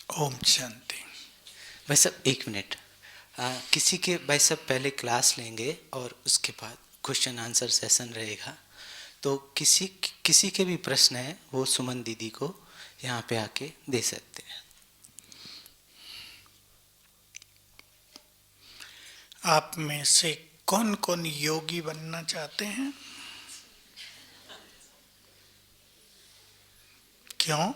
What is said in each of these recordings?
ओम शांति। भाई साहब एक मिनट। किसी के भाई साहब पहले क्लास लेंगे और उसके बाद क्वेश्चन आंसर सेशन रहेगा। तो किसी किसी के भी प्रश्न है वो सुमन दीदी को यहाँ पे आके दे सकते हैं। आप में से कौन कौन योगी बनना चाहते हैं? क्यों?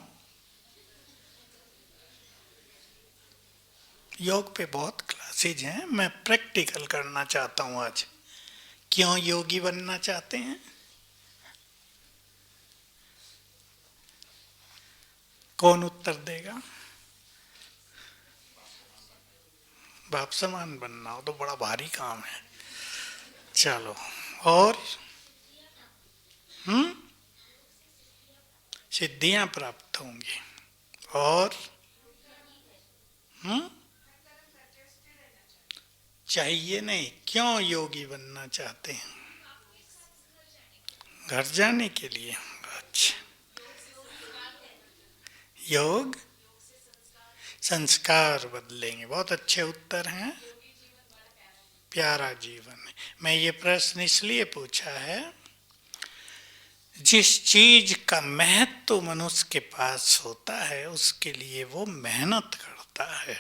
योग पे बहुत क्लासेज हैं, मैं प्रैक्टिकल करना चाहता हूँ आज। क्यों योगी बनना चाहते हैं? कौन उत्तर देगा? बाप समान बनना हो तो बड़ा भारी काम है। चलो। और सिद्धियां प्राप्त होंगी। और हम्म चाहिए नहीं। क्यों योगी बनना चाहते हैं? घर जाने के लिए। अच्छा। योग संस्कार बदलेंगे। बहुत अच्छे उत्तर हैं। प्यारा जीवन है। मैं ये प्रश्न इसलिए पूछा है, जिस चीज का महत्व मनुष्य के पास होता है उसके लिए वो मेहनत करता है।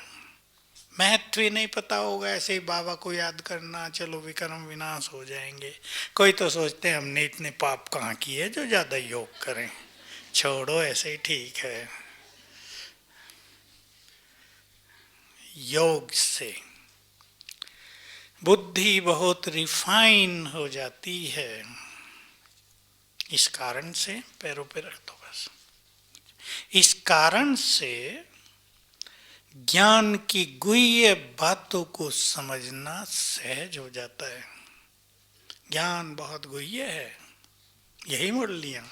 महत्व ही नहीं पता होगा, ऐसे ही बाबा को याद करना, चलो विक्रम विनाश हो जाएंगे। कोई तो सोचते हैं हमने इतने पाप कहाँ किए जो ज्यादा योग करें, छोड़ो ऐसे ही ठीक है। योग से बुद्धि बहुत रिफाइन हो जाती है। इस कारण से पैरों पे रख दो बस। इस कारण से ज्ञान की गुह्य बातों को समझना सहज हो जाता है। ज्ञान बहुत गुह्य है। यही मुरलियां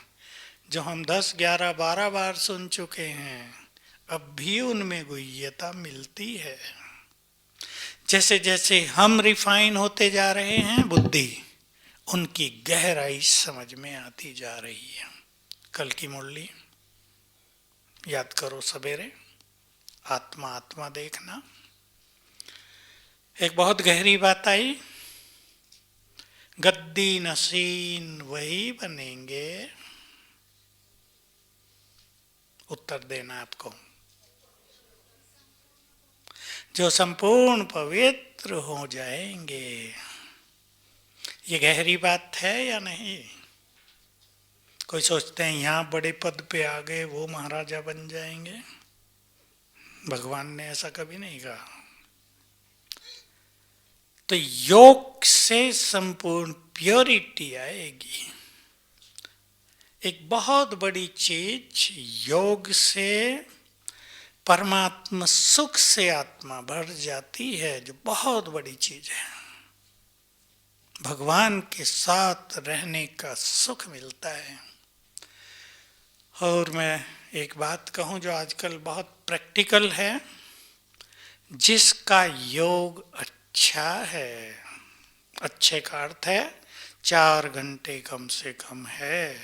जो हम 10, 11, 12 बार सुन चुके हैं, अब भी उनमें गुह्यता मिलती है। जैसे जैसे हम रिफाइन होते जा रहे हैं, बुद्धि उनकी गहराई समझ में आती जा रही है। कल की मुरली याद करो सवेरे, आत्मा आत्मा देखना। एक बहुत गहरी बात आई, गद्दी नसीन वही बनेंगे। उत्तर देना आपको। जो संपूर्ण पवित्र हो जाएंगे। ये गहरी बात है या नहीं? कोई सोचते हैं यहाँ बड़े पद पे आ गए वो महाराजा बन जाएंगे। भगवान ने ऐसा कभी नहीं कहा। तो योग से संपूर्ण प्योरिटी आएगी। एक बहुत बड़ी चीज, योग से परमात्मा सुख से आत्मा भर जाती है, जो बहुत बड़ी चीज है। भगवान के साथ रहने का सुख मिलता है। और मैं एक बात कहूं जो आजकल बहुत प्रैक्टिकल है, जिसका योग अच्छा है, अच्छे का अर्थ है 4 घंटे कम से कम है,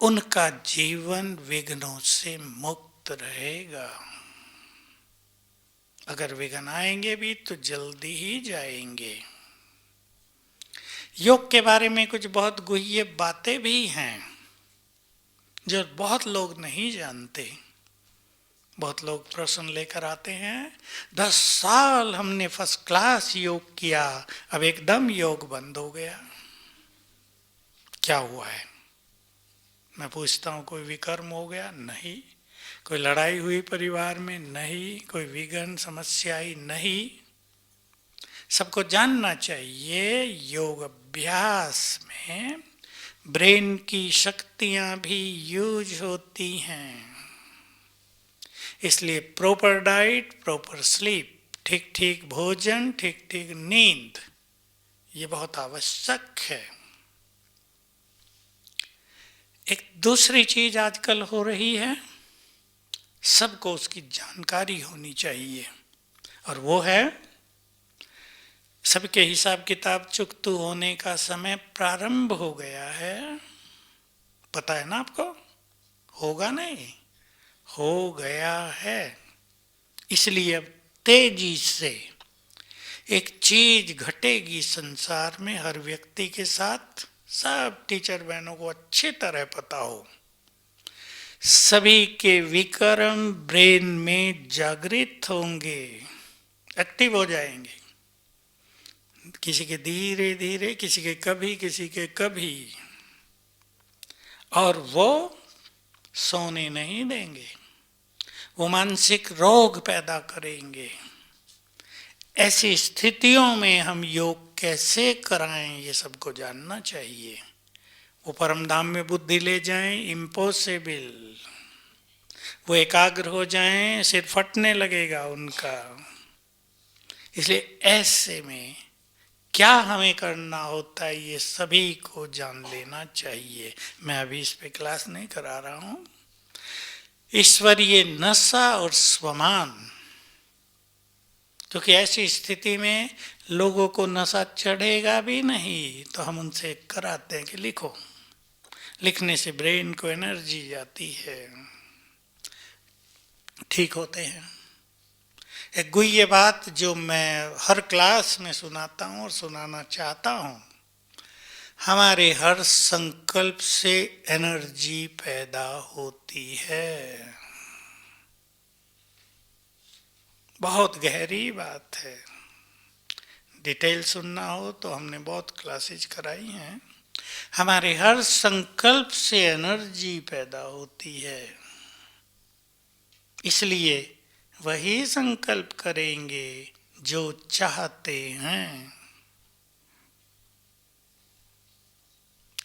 उनका जीवन विघ्नों से मुक्त रहेगा। अगर विघ्न आएंगे भी तो जल्दी ही जाएंगे। योग के बारे में कुछ बहुत गुह्य बातें भी हैं जो बहुत लोग नहीं जानते। बहुत लोग प्रश्न लेकर आते हैं, 10 साल हमने फर्स्ट क्लास योग किया, अब एकदम योग बंद हो गया, क्या हुआ है? मैं पूछता हूँ, कोई विकर्म हो गया? नहीं। कोई लड़ाई हुई परिवार में? नहीं। कोई विघ्न समस्या आई? नहीं। सबको जानना चाहिए, योग अभ्यास में ब्रेन की शक्तियां भी यूज होती हैं। इसलिए प्रॉपर डाइट, प्रॉपर स्लीप, ठीक ठीक भोजन, ठीक ठीक नींद, ये बहुत आवश्यक है। एक दूसरी चीज आजकल हो रही है, सबको उसकी जानकारी होनी चाहिए, और वो है सबके हिसाब किताब चुकतू होने का समय प्रारंभ हो गया है। पता है ना आपको? होगा नहीं, हो गया है। इसलिए अब तेजी से एक चीज घटेगी संसार में हर व्यक्ति के साथ, सब टीचर बहनों को अच्छी तरह पता हो। सभी के विक्रम ब्रेन में जागृत होंगे, एक्टिव हो जाएंगे। किसी के धीरे धीरे, किसी के कभी, किसी के कभी, और वो सोने नहीं देंगे, वो मानसिक रोग पैदा करेंगे। ऐसी स्थितियों में हम योग कैसे कराएं, ये सबको जानना चाहिए। वो परम धाम में बुद्धि ले जाएं, इम्पॉसिबल। वो एकाग्र हो जाएं, सिर फटने लगेगा उनका। इसलिए ऐसे में क्या हमें करना होता है, ये सभी को जान लेना चाहिए। मैं अभी इस पे क्लास नहीं करा रहा हूं। ईश्वरीय नशा और स्वमान, क्योंकि ऐसी स्थिति में लोगों को नशा चढ़ेगा भी नहीं, तो हम उनसे कराते हैं कि लिखो। लिखने से ब्रेन को एनर्जी जाती है, ठीक होते हैं। एक गुह्य बात जो मैं हर क्लास में सुनाता हूँ और सुनाना चाहता हूँ, हमारे हर संकल्प से एनर्जी पैदा होती है। बहुत गहरी बात है। डिटेल सुनना हो तो हमने बहुत क्लासेज कराई हैं। हमारे हर संकल्प से एनर्जी पैदा होती है, इसलिए वही संकल्प करेंगे जो चाहते हैं।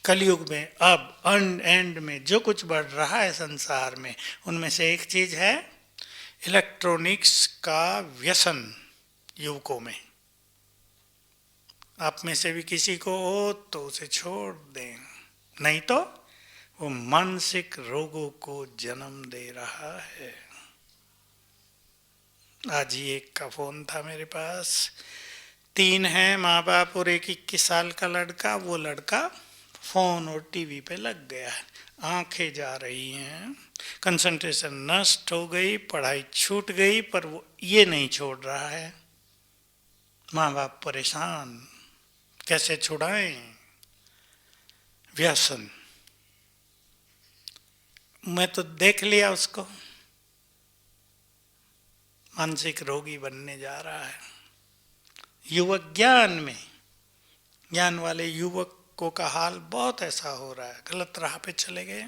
कलयुग में अब एंड में जो कुछ बढ़ रहा है संसार में, उनमें से एक चीज है इलेक्ट्रॉनिक्स का व्यसन युवकों में। आप में से भी किसी को हो तो उसे छोड़ दें, नहीं तो वो मानसिक रोगों को जन्म दे रहा है। आज ही एक का फोन था मेरे पास। 3 हैं माँ बाप और एक 21 साल का लड़का। वो लड़का फोन और टीवी पे लग गया है, आंखें जा रही हैं, कंसंट्रेशन नष्ट हो गई, पढ़ाई छूट गई, पर वो ये नहीं छोड़ रहा है। माँ बाप परेशान, कैसे छुड़ाएं व्यसन। मैं तो देख लिया उसको, मानसिक रोगी बनने जा रहा है। युवक ज्ञान में, ज्ञान वाले युवकों का हाल बहुत ऐसा हो रहा है, गलत राह पे चले गए।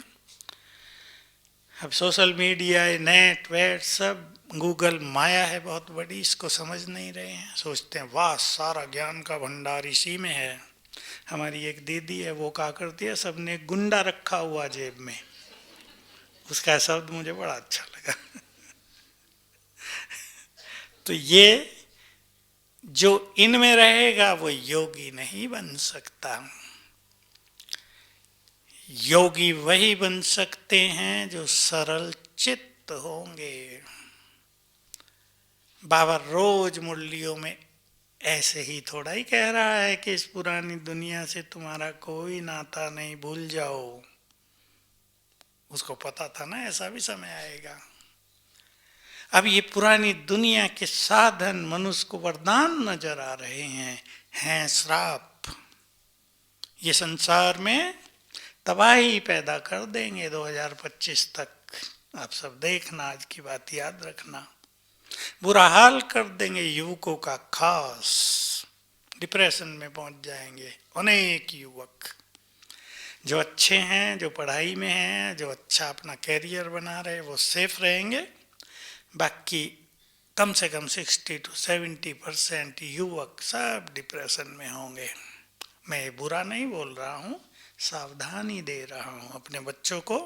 अब सोशल मीडिया, नेट वेट सब, गूगल माया है बहुत बड़ी, इसको समझ नहीं रहे हैं। सोचते हैं वाह सारा ज्ञान का भंडार इसी में है। हमारी एक दीदी है, वो क्या करती है, सबने गुंडा रखा हुआ जेब में। उसका शब्द मुझे बड़ा अच्छा लगा। तो ये जो इनमें रहेगा वो योगी नहीं बन सकता। योगी वही बन सकते हैं जो सरल चित्त होंगे। बाबा रोज मुरलियों में ऐसे ही थोड़ा ही कह रहा है कि इस पुरानी दुनिया से तुम्हारा कोई नाता नहीं, भूल जाओ। उसको पता था ना ऐसा भी समय आएगा। अब ये पुरानी दुनिया के साधन मनुष्य को वरदान नजर आ रहे हैं श्राप। ये संसार में तबाही पैदा कर देंगे 2025 तक। आप सब देखना, आज की बात याद रखना। बुरा हाल कर देंगे युवकों का, खास डिप्रेशन में पहुंच जाएंगे अनेक युवक। जो अच्छे हैं, जो पढ़ाई में हैं, जो अच्छा अपना कैरियर बना रहे, वो सेफ रहेंगे। बाकी कम से कम 60 to 70% युवक सब डिप्रेशन में होंगे। मैं ये बुरा नहीं बोल रहा हूँ, सावधानी दे रहा हूँ अपने बच्चों को।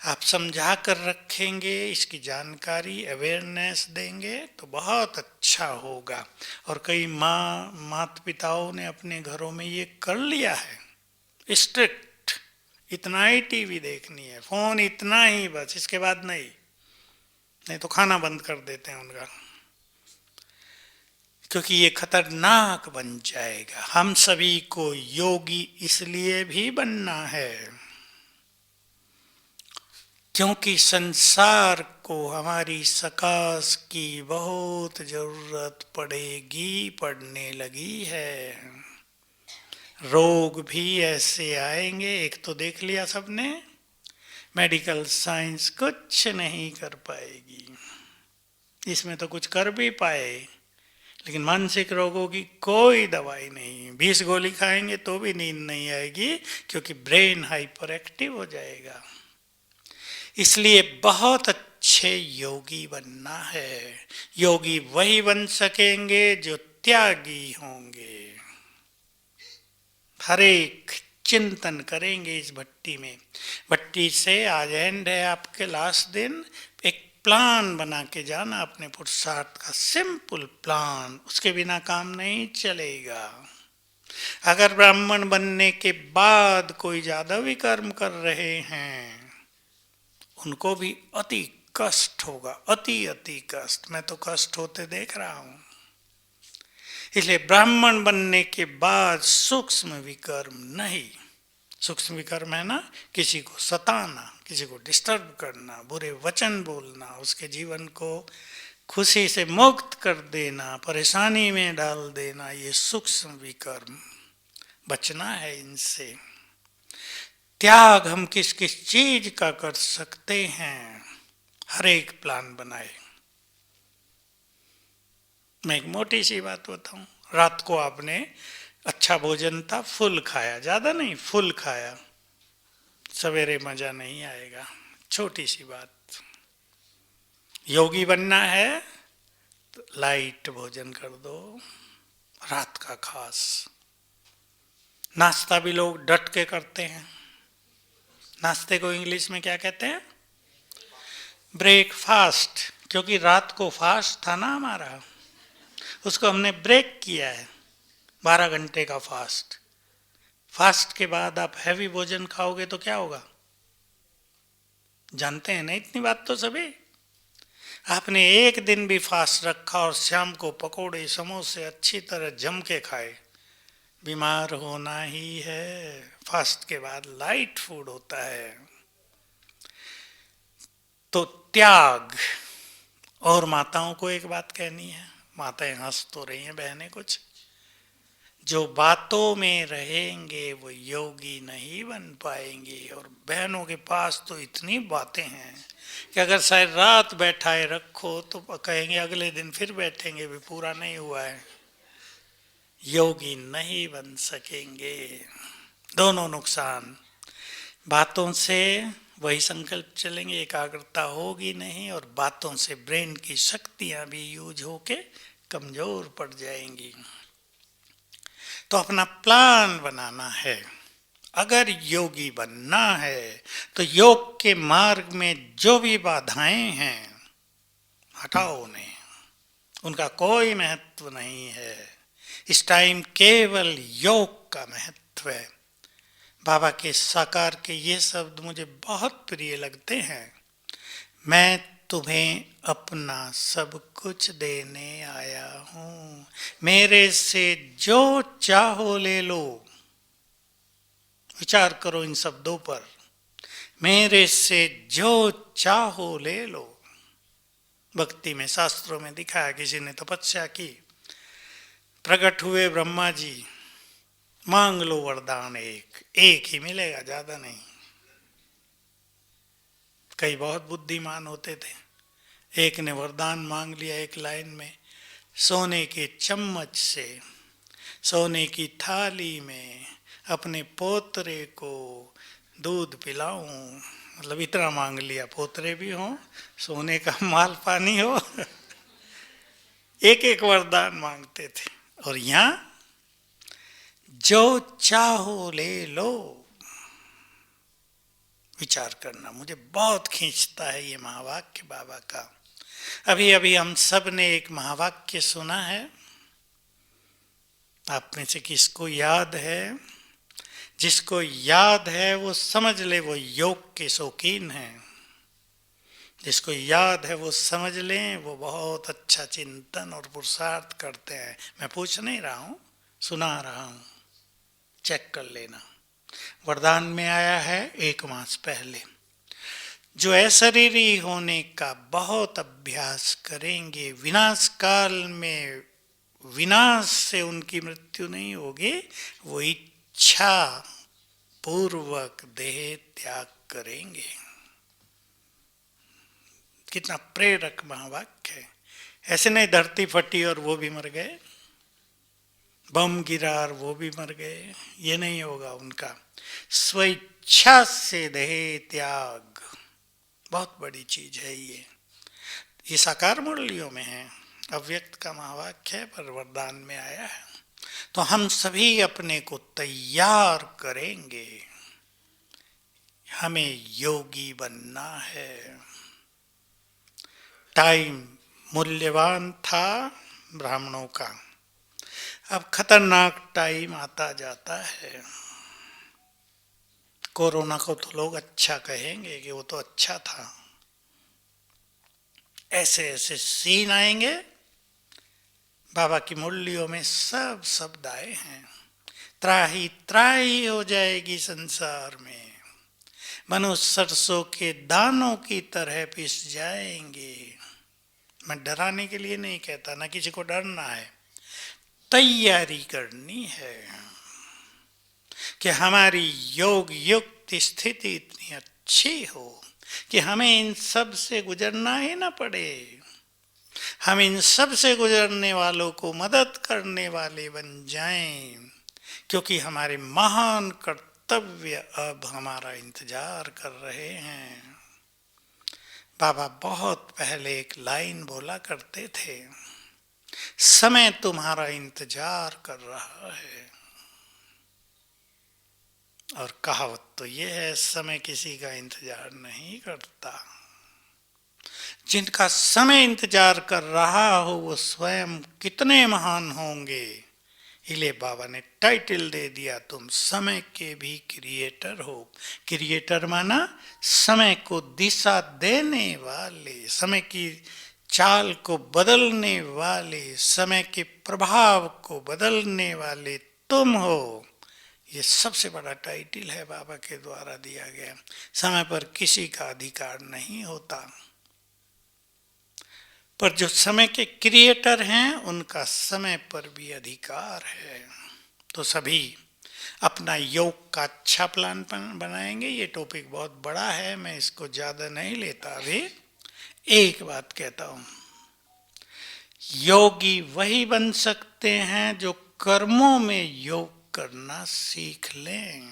आप समझा कर रखेंगे, इसकी जानकारी, अवेयरनेस देंगे तो बहुत अच्छा होगा। और कई माता पिताओं ने अपने घरों में ये कर लिया है स्ट्रिक्ट, इतना ही टीवी देखनी है, फोन इतना ही बस, इसके बाद नहीं तो खाना बंद कर देते हैं उनका, क्योंकि ये खतरनाक बन जाएगा। हम सभी को योगी इसलिए भी बनना है क्योंकि संसार को हमारी सकाश की बहुत जरूरत पड़ेगी, पड़ने लगी है। रोग भी ऐसे आएंगे, एक तो देख लिया सबने, मेडिकल साइंस कुछ नहीं कर पाएगी। इसमें तो कुछ कर भी पाए, लेकिन मानसिक रोगों की कोई दवाई नहीं। 20 गोली खाएंगे तो भी नींद नहीं आएगी, क्योंकि ब्रेन हाइपर एक्टिव हो जाएगा। इसलिए बहुत अच्छे योगी बनना है। योगी वही बन सकेंगे जो त्यागी होंगे, हर एक चिंतन करेंगे इस भट्टी में। भट्टी से आज एंड है आपके लास्ट दिन, एक प्लान बना के जाना अपने पुरुषार्थ का, सिंपल प्लान, उसके बिना काम नहीं चलेगा। अगर ब्राह्मण बनने के बाद कोई ज्यादा भी कर्म कर रहे हैं, उनको भी अति कष्ट होगा, अति अति कष्ट। मैं तो कष्ट होते देख रहा हूं। इसलिए ब्राह्मण बनने के बाद सूक्ष्म विकर्म नहीं। सूक्ष्म विकर्म है ना, किसी को सताना, किसी को डिस्टर्ब करना, बुरे वचन बोलना, उसके जीवन को खुशी से मुक्त कर देना, परेशानी में डाल देना, ये सूक्ष्म विकर्म। बचना है इनसे। त्याग हम किस किस चीज का कर सकते हैं, हर एक प्लान बनाए। मैं एक मोटी सी बात बताऊं। रात को आपने अच्छा भोजन था, फुल खाया, ज्यादा नहीं, फुल खाया, सवेरे मजा नहीं आएगा। छोटी सी बात। योगी बनना है तो लाइट भोजन कर दो, रात का खास। नाश्ता भी लोग डट के करते हैं। नाश्ते को इंग्लिश में क्या कहते हैं? ब्रेकफास्ट। क्योंकि रात को फास्ट था ना हमारा, उसको हमने ब्रेक किया है, 12 घंटे का फास्ट। फास्ट के बाद आप हैवी भोजन खाओगे तो क्या होगा, जानते हैं ना इतनी बात तो सभी। आपने एक दिन भी फास्ट रखा और शाम को पकोड़े समोसे अच्छी तरह जम के खाए, बीमार होना ही है। फास्ट के बाद लाइट फूड होता है। तो त्याग। और माताओं को एक बात कहनी है, माताएं हंस तो रही हैं बहनें कुछ, जो बातों में रहेंगे वो योगी नहीं बन पाएंगे। और बहनों के पास तो इतनी बातें हैं कि अगर शायद रात बैठाए रखो तो कहेंगे अगले दिन फिर बैठेंगे, भी पूरा नहीं हुआ है। योगी नहीं बन सकेंगे। दोनों नुकसान। बातों से वही संकल्प चलेंगे, एकाग्रता होगी नहीं, और बातों से ब्रेन की शक्तियां भी यूज होके कमजोर पड़ जाएंगी। तो अपना प्लान बनाना है। अगर योगी बनना है तो योग के मार्ग में जो भी बाधाएं हैं हटाओ उन्हें, उनका कोई महत्व नहीं है। इस टाइम केवल योग का महत्व है। बाबा के साकार के ये शब्द मुझे बहुत प्रिय लगते हैं, मैं तुम्हें अपना सब कुछ देने आया हूं, मेरे से जो चाहो ले लो। विचार करो इन शब्दों पर, मेरे से जो चाहो ले लो। भक्ति में शास्त्रों में दिखाया, किसी ने तपस्या की, प्रकट हुए ब्रह्मा जी, मांग लो वरदान, एक ही मिलेगा, ज्यादा नहीं। कई बहुत बुद्धिमान होते थे, एक ने वरदान मांग लिया एक लाइन में, सोने के चम्मच से सोने की थाली में अपने पोतरे को दूध पिलाऊं। मतलब इतना मांग लिया, पोतरे भी हों, सोने का माल पानी हो, एक एक वरदान मांगते थे। और यहाँ जो चाहो ले लो। विचार करना, मुझे बहुत खींचता है ये महावाक्य बाबा का। अभी अभी हम सब ने एक महावाक्य सुना है, आप में से किसको याद है? जिसको याद है वो समझ ले वो योग के शौकीन हैं। जिसको याद है वो समझ लें वो बहुत अच्छा चिंतन और पुरुषार्थ करते हैं। मैं पूछ नहीं रहा हूँ, सुना रहा हूँ, चेक कर लेना। वरदान में आया है 1 मास पहले, जो अशरीरी होने का बहुत अभ्यास करेंगे, विनाश काल में विनाश से उनकी मृत्यु नहीं होगी, वो इच्छा पूर्वक देह त्याग करेंगे। कितना प्रेरक महावाक्य है। ऐसे नहीं धरती फटी और वो भी मर गए, बम गिरा और वो भी मर गए, ये नहीं होगा उनका। स्वेच्छा से देह त्याग बहुत बड़ी चीज है। ये साकार मुरलियों में है, अव्यक्त का महावाक्य है पर वरदान में आया है। तो हम सभी अपने को तैयार करेंगे, हमें योगी बनना है। टाइम मूल्यवान था ब्राह्मणों का, अब खतरनाक टाइम आता जाता है। कोरोना को तो लोग अच्छा कहेंगे कि वो तो अच्छा था, ऐसे ऐसे सीन आएंगे। बाबा की मुरलियों में सब शब्द आए हैं। त्राही त्राही हो जाएगी संसार में, मनुष्य सरसों के दानों की तरह पिस जाएंगे। मैं डराने के लिए नहीं कहता, ना किसी को डरना है, तैयारी करनी है कि हमारी योग युक्त स्थिति इतनी अच्छी हो कि हमें इन सब से गुजरना ही ना पड़े। हम इन सब से गुजरने वालों को मदद करने वाले बन जाएं, क्योंकि हमारे महान कर्तव्य अब हमारा इंतजार कर रहे हैं। बाबा बहुत पहले एक लाइन बोला करते थे, समय तुम्हारा इंतजार कर रहा है। और कहावत तो ये है, समय किसी का इंतजार नहीं करता। जिनका समय इंतजार कर रहा हो वो स्वयं कितने महान होंगे। इले बाबा ने टाइटल दे दिया, तुम समय के भी क्रिएटर हो। क्रिएटर माना समय को दिशा देने वाले, समय की चाल को बदलने वाले, समय के प्रभाव को बदलने वाले तुम हो। ये सबसे बड़ा टाइटल है बाबा के द्वारा दिया गया। समय पर किसी का अधिकार नहीं होता, पर जो समय के क्रिएटर हैं उनका समय पर भी अधिकार है। तो सभी अपना योग का अच्छा प्लान बनाएंगे। ये टॉपिक बहुत बड़ा है, मैं इसको ज़्यादा नहीं लेता। अभी एक बात कहता हूँ, योगी वही बन सकते हैं जो कर्मों में योग करना सीख लें।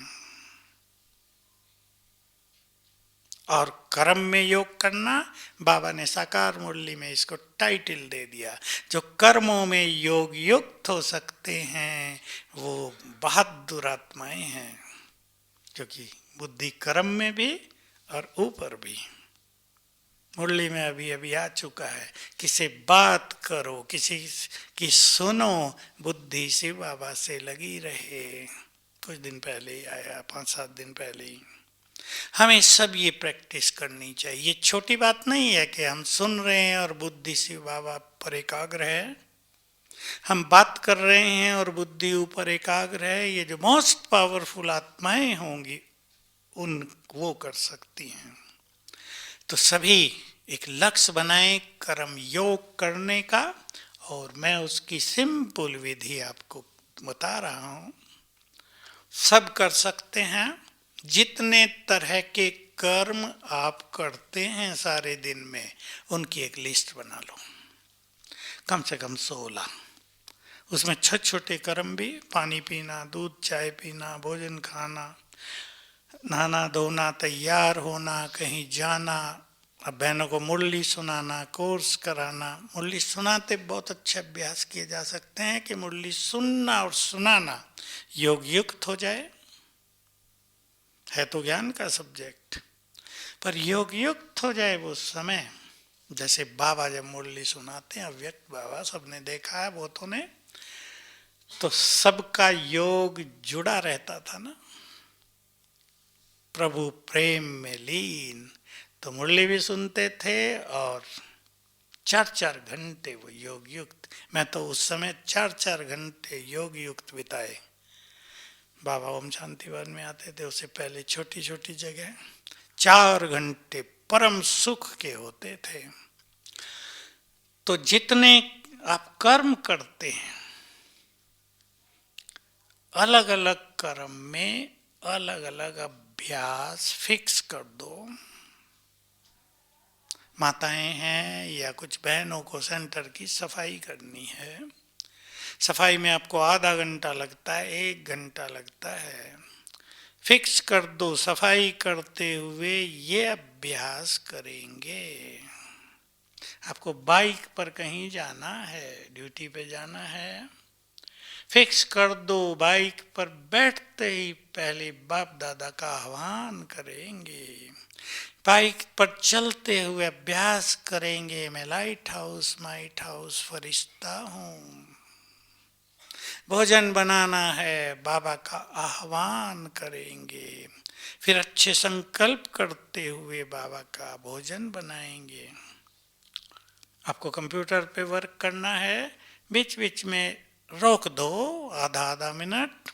और कर्म में योग करना, बाबा ने साकार मुरली में इसको टाइटल दे दिया, जो कर्मों में योग युक्त हो सकते हैं वो बहादुर आत्माएं हैं, क्योंकि बुद्धि कर्म में भी और ऊपर भी। मुरली में अभी अभी आ चुका है, किसी बात करो, किसी की सुनो, बुद्धि से बाबा से लगी रहे। कुछ दिन पहले ही आया, 5-7 दिन पहले ही। हमें सब ये प्रैक्टिस करनी चाहिए। ये छोटी बात नहीं है कि हम सुन रहे हैं और बुद्धि से बाबा पर एकाग्र है, हम बात कर रहे हैं और बुद्धि ऊपर एकाग्र है। ये जो मोस्ट पावरफुल आत्माएं होंगी उन वो कर सकती हैं। तो सभी एक लक्ष्य बनाएं कर्म योग करने का, और मैं उसकी सिंपल विधि आपको बता रहा हूं। सब कर सकते हैं। जितने तरह के कर्म आप करते हैं सारे दिन में, उनकी एक लिस्ट बना लो, कम से कम 16। उसमें छोटे छोटे कर्म भी, पानी पीना, दूध चाय पीना, भोजन खाना, नहाना धोना, तैयार होना, कहीं जाना, अब बहनों को मुरली सुनाना, कोर्स कराना। मुरली सुनाते बहुत अच्छे अभ्यास किए जा सकते हैं कि मुरली सुनना और सुनाना योग युक्त हो जाए। है तो ज्ञान का सब्जेक्ट, पर योग युक्त हो जाए वो समय। जैसे बाबा जब मुरली सुनाते हैं, अव्यक्त बाबा, सबने देखा है बहुतों ने, तो सबका योग जुड़ा रहता था ना, प्रभु प्रेम में लीन। तो मुरली भी सुनते थे और 4-4 घंटे वो योग युक्त। मैं तो उस समय 4-4 घंटे योग युक्त बिताए। बाबा ओम शांतिवन में आते थे, उससे पहले छोटी छोटी जगह 4 घंटे परम सुख के होते थे। तो जितने आप कर्म करते हैं, अलग अलग कर्म में अलग अलग अभ्यास फिक्स कर दो। माताएं हैं या कुछ बहनों को सेंटर की सफाई करनी है, सफाई में आपको आधा घंटा लगता है, 1 घंटा लगता है, फिक्स कर दो सफाई करते हुए ये अभ्यास करेंगे। आपको बाइक पर कहीं जाना है, ड्यूटी पे जाना है, फिक्स कर दो बाइक पर बैठते ही पहले बाप दादा का आह्वान करेंगे। बाइक पर चलते हुए अभ्यास करेंगे, मैं लाइट हाउस फरिश्ता हूँ। भोजन बनाना है, बाबा का आह्वान करेंगे, फिर अच्छे संकल्प करते हुए बाबा का भोजन बनाएंगे। आपको कंप्यूटर पे वर्क करना है, बीच बीच में रोक दो आधा आधा मिनट।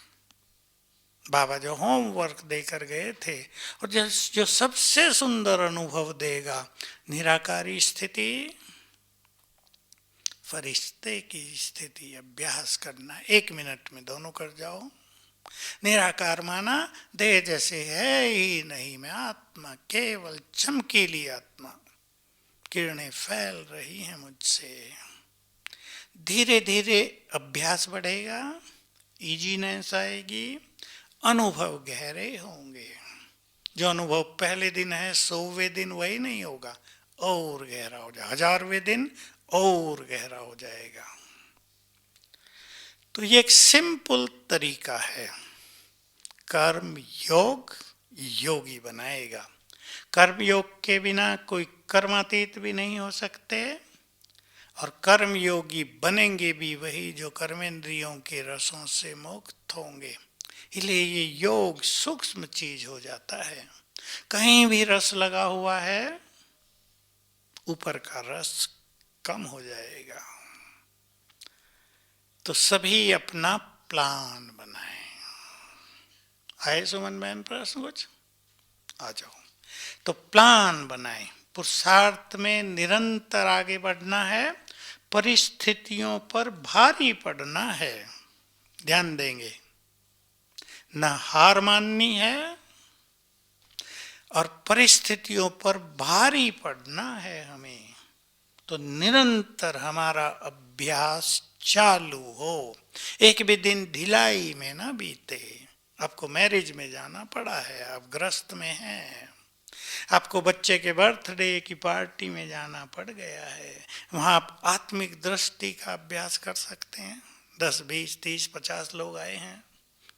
बाबा जो होमवर्क देकर गए थे और जो सबसे सुंदर अनुभव देगा, निराकारी स्थिति, फरिश्ते की स्थिति, अभ्यास करना 1 मिनट में दोनों कर जाओ। निराकार माना देह जैसे है ही नहीं, मैं आत्मा, केवल चमकीली आत्मा, किरणें फैल रही हैं मुझसे। धीरे धीरे अभ्यास बढ़ेगा, इजीनेस आएगी, अनुभव गहरे होंगे। जो अनुभव पहले दिन है 100वें दिन वही नहीं होगा, और गहरा हो जाएगा, 1000वें दिन और गहरा हो जाएगा। तो ये एक सिंपल तरीका है। कर्म योग योगी बनाएगा। कर्म योग के बिना कोई कर्मातीत भी नहीं हो सकते, और कर्म योगी बनेंगे भी वही जो कर्मेंद्रियों के रसों से मुक्त होंगे। इसलिए ये योग सूक्ष्म चीज हो जाता है। कहीं भी रस लगा हुआ है, ऊपर का रस कम हो जाएगा। तो सभी अपना प्लान बनाएं। आए सुमन बहन प्रश्न कुछ? आ जाओ। तो प्लान बनाएं, पुरुषार्थ में निरंतर आगे बढ़ना है, परिस्थितियों पर भारी पड़ना है, ध्यान देंगे, न हार माननी है, और परिस्थितियों पर भारी पड़ना है हमें। तो निरंतर हमारा अभ्यास चालू हो, एक भी दिन ढिलाई में ना बीते। आपको मैरिज में जाना पड़ा है, आप ग्रस्त में हैं, आपको बच्चे के बर्थडे की पार्टी में जाना पड़ गया है, वहाँ आप आत्मिक दृष्टि का अभ्यास कर सकते हैं। 10, 20, 30, 50 लोग आए हैं,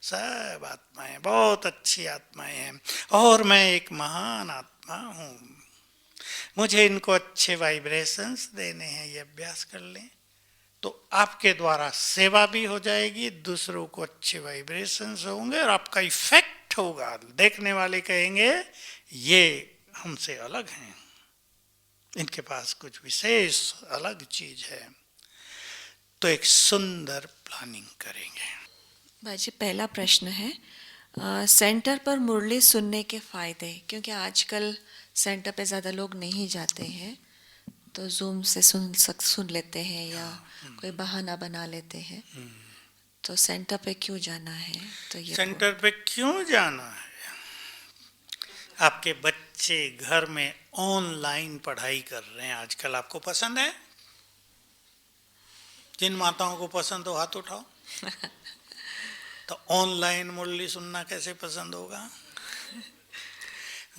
सब आत्माएं, बहुत अच्छी आत्माएं हैं, और मैं एक महान आत्मा हूँ, मुझे इनको अच्छे वाइब्रेशंस देने हैं, ये अभ्यास कर लें। तो आपके द्वारा सेवा भी हो जाएगी, दूसरों को अच्छे वाइब्रेशंस होंगे, और आपका इफेक्ट होगा। देखने वाले कहेंगे ये हमसे अलग हैं, इनके पास कुछ विशेष अलग चीज है। तो एक सुंदर प्लानिंग करेंगे। बाजी, पहला प्रश्न है, सेंटर पर मुरली सुनने के फायदे, क्योंकि आजकल सेंटर पे ज़्यादा लोग नहीं जाते हैं, तो जूम से सुन लेते हैं या कोई बहाना बना लेते हैं, तो सेंटर पे क्यों जाना है? तो ये सेंटर पे क्यों जाना है? आपके बच्चे घर में ऑनलाइन पढ़ाई कर रहे हैं आजकल, आपको पसंद है? जिन माताओं को पसंद हो हाथ उठाओ। तो ऑनलाइन मुरली सुनना कैसे पसंद होगा?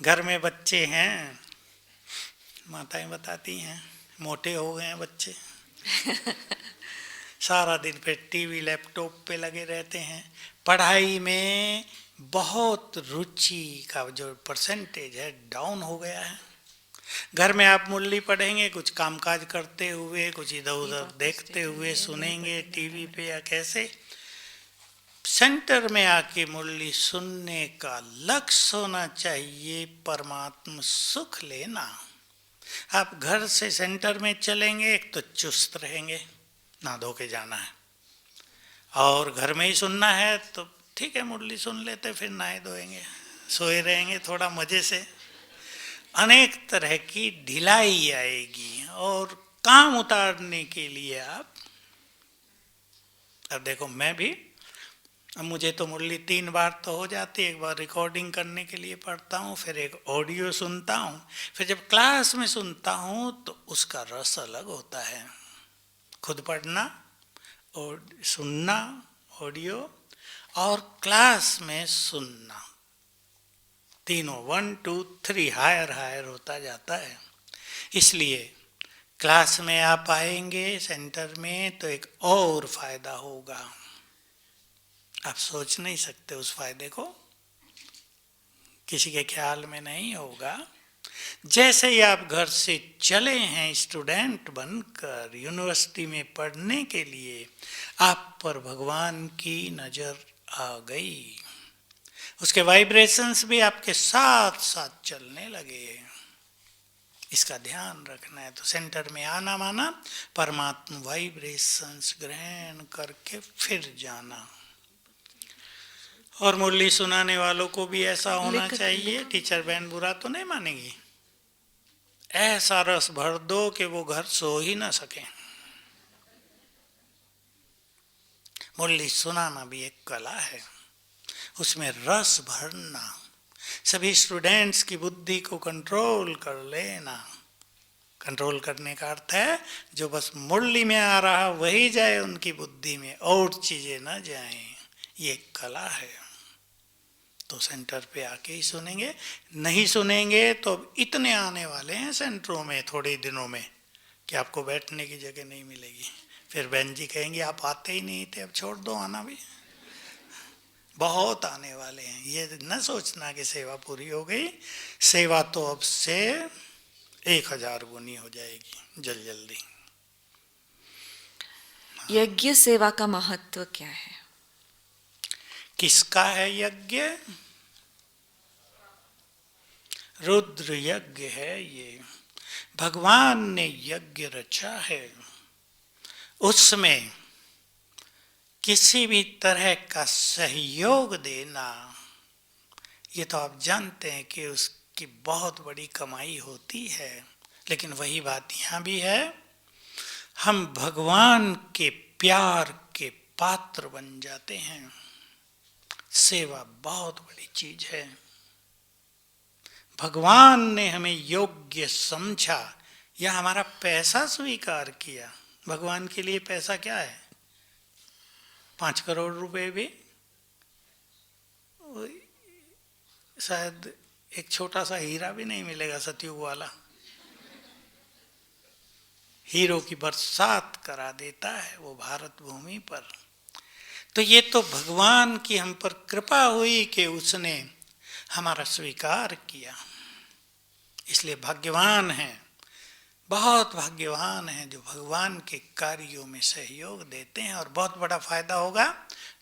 घर में बच्चे हैं, माताएं बताती हैं मोटे हो गए हैं बच्चे, सारा दिन पे टीवी लैपटॉप पे लगे रहते हैं, पढ़ाई में बहुत रुचि का जो परसेंटेज है डाउन हो गया है। घर में आप मुरली पढ़ेंगे, कुछ कामकाज करते हुए, कुछ इधर उधर देखते हुए सुनेंगे टीवी पे या कैसे। सेंटर में आके मुरली सुनने का लक्ष्य होना चाहिए परमात्म सुख लेना। आप घर से सेंटर में चलेंगे, एक तो चुस्त रहेंगे, ना धो के जाना है, और घर में ही सुनना है तो ठीक है मुरली सुन लेते, फिर नहाए धोएंगे, सोए रहेंगे थोड़ा मजे से। अनेक तरह की ढिलाई आएगी और काम उतारने के लिए आप, अब देखो मैं भी, अब मुझे तो मुरली 3 बार तो हो जाती है, एक बार रिकॉर्डिंग करने के लिए पढ़ता हूँ, फिर एक ऑडियो सुनता हूँ, फिर जब क्लास में सुनता हूँ तो उसका रस अलग होता है। खुद पढ़ना और सुनना ऑडियो और क्लास में सुनना, तीनों 1 2 3 हायर हायर होता जाता है। इसलिए क्लास में आप आएंगे सेंटर में तो एक और फायदा होगा, आप सोच नहीं सकते उस फायदे को, किसी के ख्याल में नहीं होगा। जैसे ही आप घर से चले हैं स्टूडेंट बनकर यूनिवर्सिटी में पढ़ने के लिए, आप पर भगवान की नजर आ गई, उसके वाइब्रेशंस भी आपके साथ साथ चलने लगे। इसका ध्यान रखना है। तो सेंटर में आना माना परमात्मा वाइब्रेशंस ग्रहण करके फिर जाना। और मुरली सुनाने वालों को भी ऐसा होना चाहिए, टीचर बहन बुरा तो नहीं मानेगी, ऐसा रस भर दो कि वो घर सो ही ना सके। मुरली सुनाना भी एक कला है, उसमें रस भरना, सभी स्टूडेंट्स की बुद्धि को कंट्रोल कर लेना। कंट्रोल करने का अर्थ है जो बस मुरली में आ रहा वही जाए उनकी बुद्धि में, और चीजें ना जाएं, ये कला है। तो सेंटर पे आके ही सुनेंगे, नहीं सुनेंगे तो इतने आने वाले हैं सेंटरों में थोड़े दिनों में कि आपको बैठने की जगह नहीं मिलेगी। फिर बहन जी कहेंगे आप आते ही नहीं थे, अब छोड़ दो आना भी। बहुत आने वाले हैं, ये न सोचना कि सेवा पूरी हो गई, सेवा तो अब से 1000 गुनी हो जाएगी जल्दी। यज्ञ सेवा का महत्व क्या है? किसका है यज्ञ? रुद्र यज्ञ है ये, भगवान ने यज्ञ रचा है। उसमें किसी भी तरह का सहयोग देना, ये तो आप जानते हैं कि उसकी बहुत बड़ी कमाई होती है। लेकिन वही बात यहाँ भी है, हम भगवान के प्यार के पात्र बन जाते हैं। सेवा बहुत बड़ी चीज है। भगवान ने हमें योग्य समझा या हमारा पैसा स्वीकार किया। भगवान के लिए पैसा क्या है? 5 करोड़ रुपए भी शायद एक छोटा सा हीरा भी नहीं मिलेगा सतयुग वाला, हीरो की बरसात करा देता है वो भारत भूमि पर। तो ये तो भगवान की हम पर कृपा हुई कि उसने हमारा स्वीकार किया, इसलिए भाग्यवान हैं, बहुत भाग्यवान हैं जो भगवान के कार्यों में सहयोग देते हैं। और बहुत बड़ा फायदा होगा,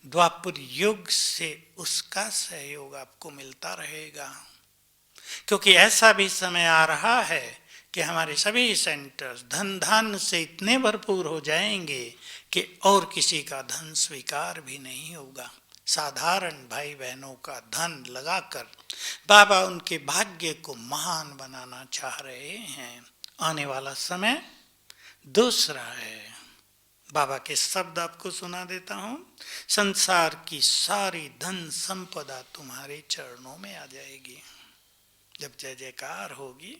द्वापर युग से उसका सहयोग आपको मिलता रहेगा। क्योंकि ऐसा भी समय आ रहा है कि हमारे सभी सेंटर्स धन धान से इतने भरपूर हो जाएंगे कि और किसी का धन स्वीकार भी नहीं होगा। साधारण भाई बहनों का धन लगाकर बाबा उनके भाग्य को महान बनाना चाह रहे हैं। आने वाला समय दूसरा है। बाबा के शब्द आपको सुना देता हूं, संसार की सारी धन संपदा तुम्हारे चरणों में आ जाएगी जब जय जयकार होगी।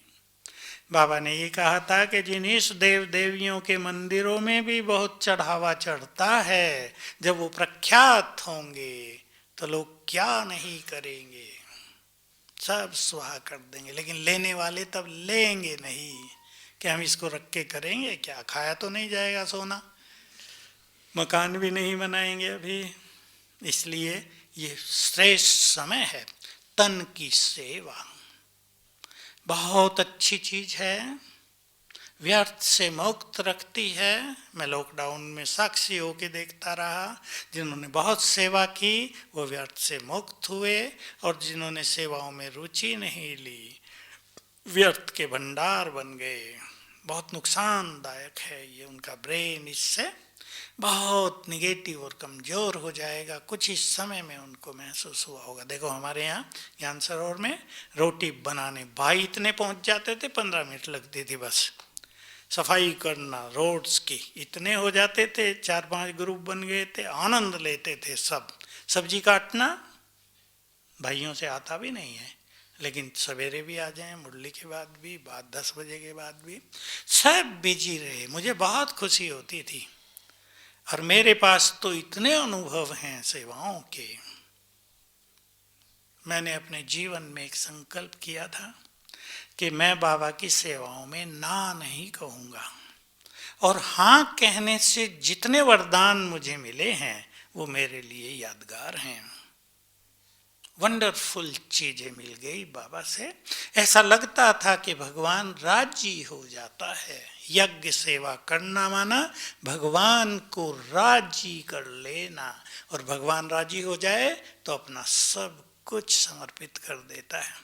बाबा ने ये कहा था कि जिन इष्ट देव देवियों के मंदिरों में भी बहुत चढ़ावा चढ़ता है, जब वो प्रख्यात होंगे तो लोग क्या नहीं करेंगे, सब स्वाहा कर देंगे। लेकिन लेने वाले तब लेंगे नहीं कि हम इसको रख के करेंगे क्या, खाया तो नहीं जाएगा सोना, मकान भी नहीं बनाएंगे अभी। इसलिए ये श्रेष्ठ समय है। तन की सेवा बहुत अच्छी चीज है, व्यर्थ से मुक्त रखती है। मैं लॉकडाउन में साक्षी होके देखता रहा, जिन्होंने बहुत सेवा की वो व्यर्थ से मुक्त हुए, और जिन्होंने सेवाओं में रुचि नहीं ली व्यर्थ के भंडार बन गए। बहुत नुकसानदायक है ये। उनका ब्रेन इससे बहुत निगेटिव और कमज़ोर हो जाएगा। कुछ ही समय में उनको महसूस हुआ होगा। देखो हमारे यहाँ ज्ञान सरोवर में रोटी बनाने भाई इतने पहुँच जाते थे, 15 मिनट लगती थी बस। सफाई करना रोड्स की इतने हो जाते थे, 4-5 ग्रुप बन गए थे, आनंद लेते थे सब। सब्जी काटना भाइयों से आता भी नहीं है, लेकिन सवेरे भी आ जाएं, मुरली के बाद भी, बाद 10 बजे के बाद भी, सब बिजी रहे। मुझे बहुत खुशी होती थी। और मेरे पास तो इतने अनुभव हैं सेवाओं के। मैंने अपने जीवन में एक संकल्प किया था कि मैं बाबा की सेवाओं में ना नहीं कहूँगा, और हाँ कहने से जितने वरदान मुझे मिले हैं वो मेरे लिए यादगार हैं। वंडरफुल चीजें मिल गई बाबा से। ऐसा लगता था कि भगवान राजी हो जाता है। यज्ञ सेवा करना माना भगवान को राजी कर लेना, और भगवान राजी हो जाए तो अपना सब कुछ समर्पित कर देता है।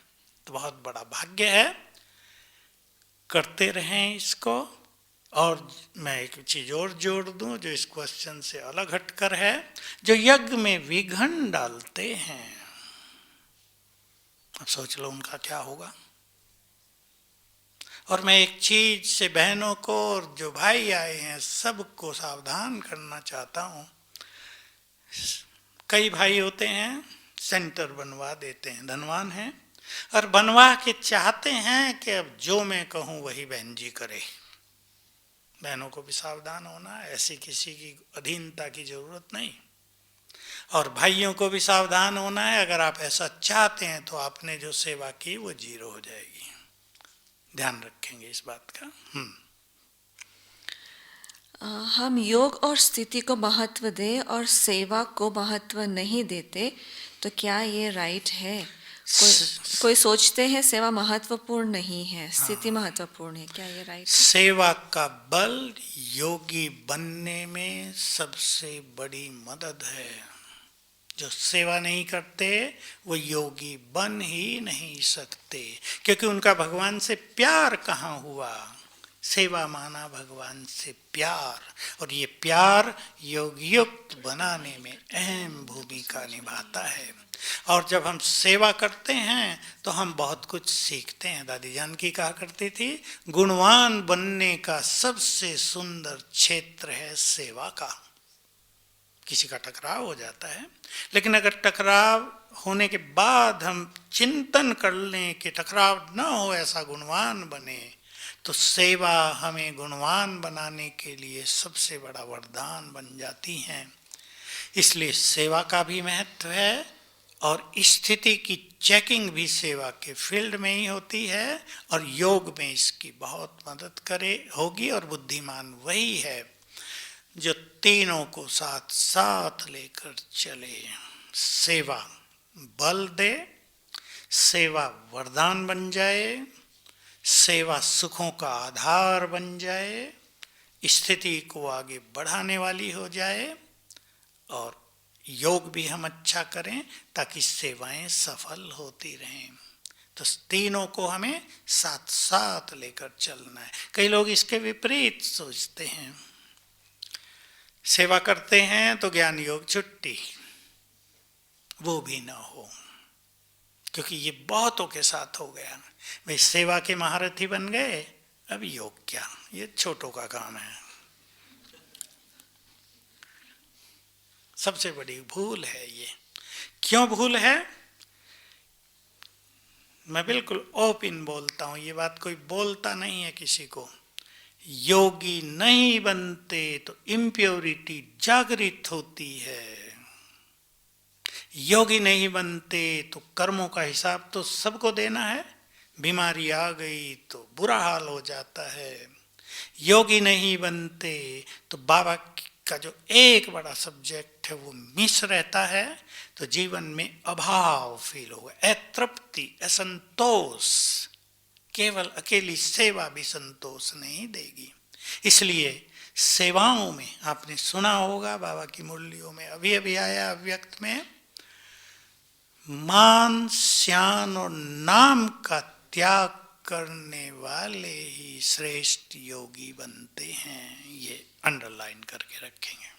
तो बहुत बड़ा भाग्य है, करते रहें इसको। और मैं एक चीज और जोड़ दूं जो इस क्वेश्चन से अलग हटकर है, जो यज्ञ में विघ्न डालते हैं, अब सोच लो उनका क्या होगा। और मैं एक चीज से बहनों को और जो भाई आए हैं सबको सावधान करना चाहता हूं। कई भाई होते हैं सेंटर बनवा देते हैं, धनवान हैं, और बनवा के चाहते हैं कि अब जो मैं कहूं वही बहन जी करे। बहनों को भी सावधान होना, ऐसी किसी की अधीनता की जरूरत नहीं। और भाइयों को भी सावधान होना है, अगर आप ऐसा चाहते हैं तो आपने जो सेवा की वो जीरो हो जाएगी। ध्यान रखेंगे इस बात का। हम योग और स्थिति को महत्व दें और सेवा को महत्व नहीं देते, तो क्या ये राइट है? कोई सोचते हैं सेवा महत्वपूर्ण नहीं है, स्थिति महत्वपूर्ण है, क्या ये राइट है? सेवा का बल योगी बनने में सबसे बड़ी मदद है। जो सेवा नहीं करते वो योगी बन ही नहीं सकते, क्योंकि उनका भगवान से प्यार कहाँ हुआ। सेवा माना भगवान से प्यार, और ये प्यार योगयुक्त बनाने में अहम भूमिका निभाता है। और जब हम सेवा करते हैं तो हम बहुत कुछ सीखते हैं। दादी जानकी कहा करती थी, गुणवान बनने का सबसे सुंदर क्षेत्र है सेवा का। किसी का टकराव हो जाता है, लेकिन अगर टकराव होने के बाद हम चिंतन कर लें कि टकराव न हो, ऐसा गुणवान बने, तो सेवा हमें गुणवान बनाने के लिए सबसे बड़ा वरदान बन जाती है। इसलिए सेवा का भी महत्व है, और स्थिति की चेकिंग भी सेवा के फील्ड में ही होती है, और योग में इसकी बहुत मदद होगी। और बुद्धिमान वही है जो तीनों को साथ साथ लेकर चले। सेवा बल दे, सेवा वरदान बन जाए, सेवा सुखों का आधार बन जाए, स्थिति को आगे बढ़ाने वाली हो जाए, और योग भी हम अच्छा करें ताकि सेवाएं सफल होती रहें। तो तीनों को हमें साथ साथ लेकर चलना है। कई लोग इसके विपरीत सोचते हैं, सेवा करते हैं तो ज्ञान योग छुट्टी, वो भी ना हो, क्योंकि ये बहुतों के साथ हो गया। भाई सेवा के महारथी बन गए, अब योग क्या, ये छोटों का काम है। सबसे बड़ी भूल है ये। क्यों भूल है? मैं बिल्कुल ओपन बोलता हूं, ये बात कोई बोलता नहीं है किसी को। योगी नहीं बनते तो इम्प्योरिटी जागृत होती है। योगी नहीं बनते तो कर्मों का हिसाब तो सबको देना है, बीमारी आ गई तो बुरा हाल हो जाता है। योगी नहीं बनते तो बाबा का जो एक बड़ा सब्जेक्ट है वो मिस रहता है, तो जीवन में अभाव फील होगा, अतृप्ति, असंतोष। केवल अकेली सेवा भी संतोष नहीं देगी। इसलिए सेवाओं में आपने सुना होगा, बाबा की मुरलियों में अभी अभी आया अव्यक्त में, मान, श्यान और नाम का त्याग करने वाले ही श्रेष्ठ योगी बनते हैं। ये अंडरलाइन करके रखेंगे।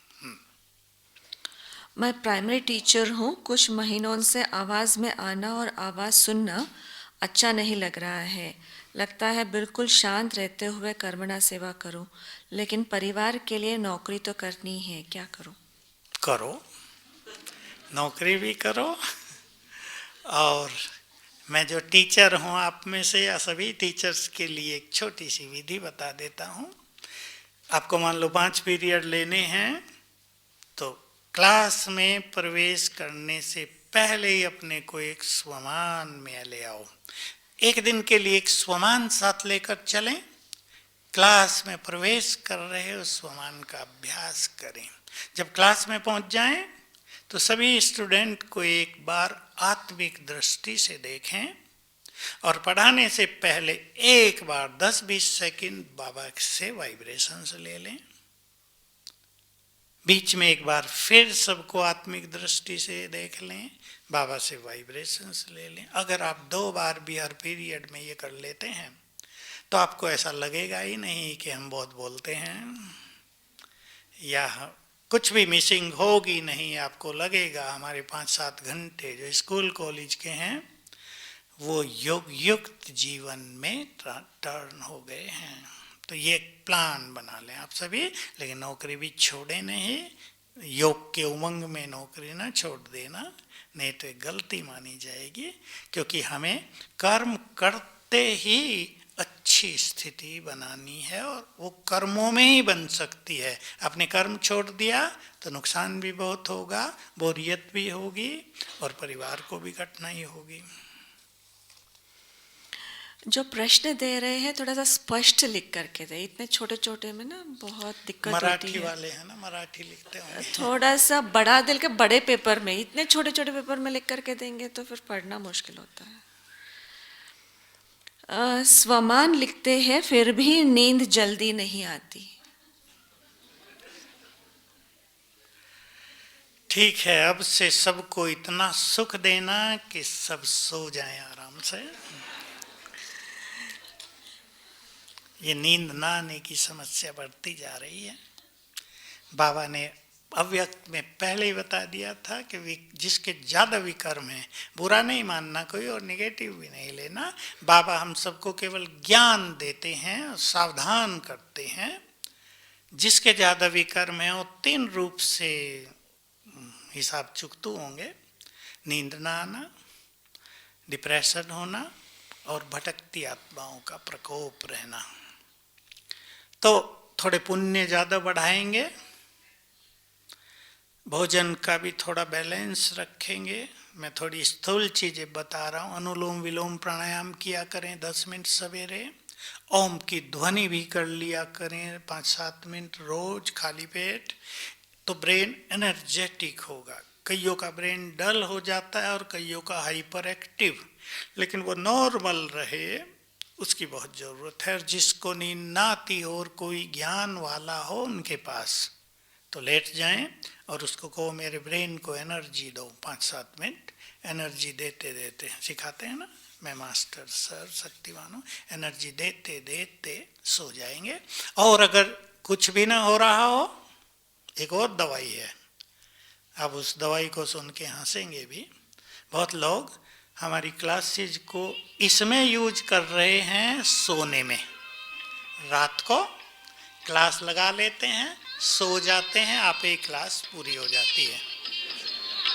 मैं प्राइमरी टीचर हूँ। कुछ महीनों से आवाज़ में आना और आवाज़ सुनना अच्छा नहीं लग रहा है। लगता है बिल्कुल शांत रहते हुए कर्मणा सेवा करूं, लेकिन परिवार के लिए नौकरी तो करनी है, क्या करूं? करो, नौकरी भी करो। और मैं जो टीचर हूँ आप में से या सभी टीचर्स के लिए एक छोटी सी विधि बता देता हूँ। आपको मान लो 5 पीरियड लेने हैं, तो क्लास में प्रवेश करने से पहले ही अपने को एक स्वमान में ले आओ। एक दिन के लिए एक स्वमान साथ लेकर चलें। क्लास में प्रवेश कर रहे उस स्वमान का अभ्यास करें। जब क्लास में पहुंच जाएं तो सभी स्टूडेंट को एक बार आत्मिक दृष्टि से देखें और पढ़ाने से पहले एक बार 10-20 सेकंड बाबा से वाइब्रेशंस ले लें। बीच में एक बार फिर सबको आत्मिक दृष्टि से देख लें, बाबा से वाइब्रेशंस ले लें। अगर आप 2 बार भी हर पीरियड में ये कर लेते हैं तो आपको ऐसा लगेगा ही नहीं कि हम बहुत बोलते हैं या कुछ भी मिसिंग होगी नहीं। आपको लगेगा हमारे 5-7 घंटे जो स्कूल कॉलेज के हैं वो योग युक्त जीवन में टर्न हो गए हैं। तो ये प्लान बना लें आप सभी, लेकिन नौकरी भी छोड़े नहीं। योग के उमंग में नौकरी ना छोड़ देना, नहीं तो एक गलती मानी जाएगी। क्योंकि हमें कर्म करते ही अच्छी स्थिति बनानी है और वो कर्मों में ही बन सकती है। अपने कर्म छोड़ दिया तो नुकसान भी बहुत होगा, बोरियत भी होगी और परिवार को भी कठिनाई होगी। जो प्रश्न दे रहे हैं थोड़ा सा स्पष्ट लिख करके दे। इतने छोटे छोटे में ना बहुत दिक्कत होती है। मराठी वाले हैं ना, मराठी लिखते होंगे। थोड़ा सा बड़ा दिल के बड़े पेपर में, इतने छोटे छोटे पेपर में लिख करके देंगे तो फिर पढ़ना मुश्किल होता है। स्वमान लिखते हैं फिर भी नींद जल्दी नहीं आती। ठीक है, अब से सबको इतना सुख देना कि सब सो जाएं आराम से। ये नींद ना आने की समस्या बढ़ती जा रही है। बाबा ने अव्यक्त में पहले ही बता दिया था कि जिसके ज़्यादा विकर्म है, बुरा नहीं मानना कोई और नेगेटिव भी नहीं लेना। बाबा हम सबको केवल ज्ञान देते हैं और सावधान करते हैं। जिसके ज़्यादा विकर्म है वो 3 रूप से हिसाब चुकतू होंगे। नींद ना आना, डिप्रेशन होना और भटकती आत्माओं का प्रकोप रहना। तो थोड़े पुण्य ज़्यादा बढ़ाएंगे, भोजन का भी थोड़ा बैलेंस रखेंगे। मैं थोड़ी स्थूल चीज़ें बता रहा हूँ। अनुलोम विलोम प्राणायाम किया करें 10 मिनट सवेरे। ओम की ध्वनि भी कर लिया करें 5-7 मिनट रोज खाली पेट। तो ब्रेन एनर्जेटिक होगा। कईयों का ब्रेन डल हो जाता है और कईयों का हाइपर एक्टिव, लेकिन वो नॉर्मल रहे उसकी बहुत ज़रूरत है। जिसको नींद ना आती हो और कोई ज्ञान वाला हो उनके पास, तो लेट जाएं और उसको कहो मेरे ब्रेन को एनर्जी दो। 5-7 मिनट एनर्जी देते देते सिखाते हैं ना, मैं मास्टर सर शक्तिमान हूँ, एनर्जी देते देते सो जाएंगे। और अगर कुछ भी ना हो रहा हो, एक और दवाई है। आप उस दवाई को सुन के हंसेंगे भी। बहुत लोग हमारी क्लासेज को इसमें यूज कर रहे हैं सोने में। रात को क्लास लगा लेते हैं, सो जाते हैं, आप एक क्लास पूरी हो जाती है।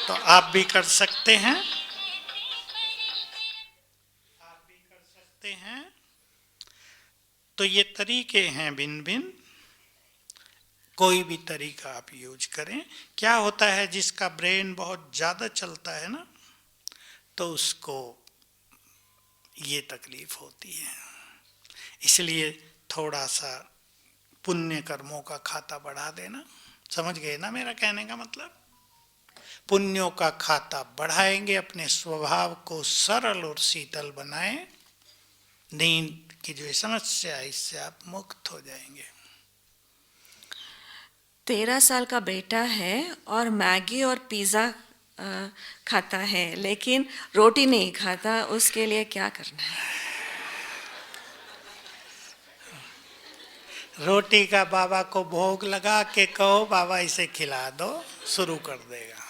तो आप भी कर सकते हैं, आप भी कर सकते हैं। तो ये तरीके हैं भिन्न भिन्न, कोई भी तरीका आप यूज करें। क्या होता है जिसका ब्रेन बहुत ज़्यादा चलता है ना, तो उसको ये तकलीफ होती है। इसलिए थोड़ा सा पुण्य कर्मों का खाता बढ़ा देना। समझ गए ना मेरा कहने का मतलब? पुण्यों का खाता बढ़ाएंगे, अपने स्वभाव को सरल और शीतल बनाएं। नींद की जो समस्या है इससे आप मुक्त हो जाएंगे। 13 साल का बेटा है और मैगी और पिज़्ज़ा खाता है, लेकिन रोटी नहीं खाता। उसके लिए क्या करना है? रोटी का बाबा को भोग लगा के कहो बाबा इसे खिला दो, शुरू कर देगा।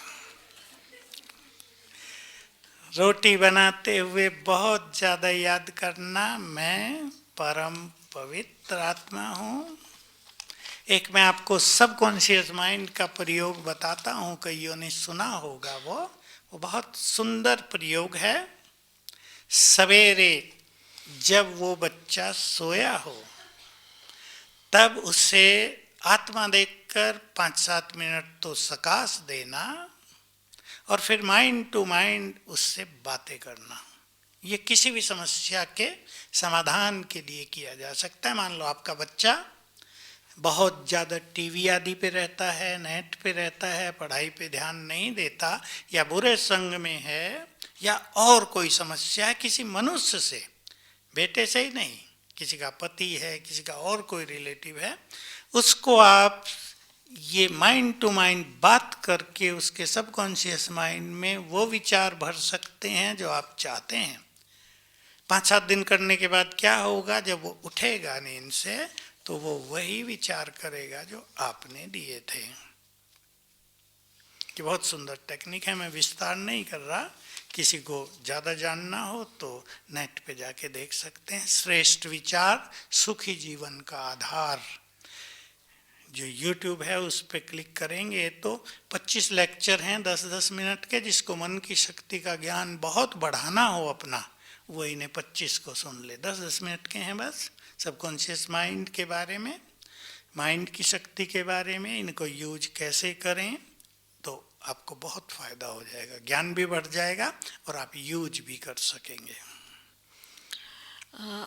रोटी बनाते हुए बहुत ज्यादा याद करना, मैं परम पवित्र आत्मा हूँ। एक मैं आपको सबकॉन्शियस माइंड का प्रयोग बताता हूँ, कईयों ने सुना होगा, वो बहुत सुंदर प्रयोग है। सवेरे जब वो बच्चा सोया हो तब उसे आत्मा देखकर 5-7 मिनट तो सकाश देना और फिर माइंड टू माइंड उससे बातें करना। ये किसी भी समस्या के समाधान के लिए किया जा सकता है। मान लो आपका बच्चा बहुत ज़्यादा टीवी आदि पे रहता है, नेट पे रहता है, पढ़ाई पे ध्यान नहीं देता, या बुरे संग में है, या और कोई समस्या है किसी मनुष्य से, बेटे से ही नहीं, किसी का पति है, किसी का और कोई रिलेटिव है, उसको आप ये माइंड टू माइंड बात करके उसके सबकॉन्शियस माइंड में वो विचार भर सकते हैं जो आप चाहते हैं। 5-7 दिन करने के बाद क्या होगा, जब वो उठेगा नींद से तो वो वही विचार करेगा जो आपने दिए थे। कि बहुत सुंदर टेक्निक है, मैं विस्तार नहीं कर रहा। किसी को ज़्यादा जानना हो तो नेट पे जाके देख सकते हैं। श्रेष्ठ विचार सुखी जीवन का आधार, जो YouTube है उस पर क्लिक करेंगे तो 25 लेक्चर हैं 10-10 मिनट के। जिसको मन की शक्ति का ज्ञान बहुत बढ़ाना हो अपना, वो इन्हें 25 को सुन ले। 10-10 मिनट के हैं बस, सबकॉन्शियस माइंड के बारे में, माइंड की शक्ति के बारे में, इनको यूज कैसे करें, तो आपको बहुत फायदा हो जाएगा, ज्ञान भी बढ़ जाएगा और आप यूज भी कर सकेंगे।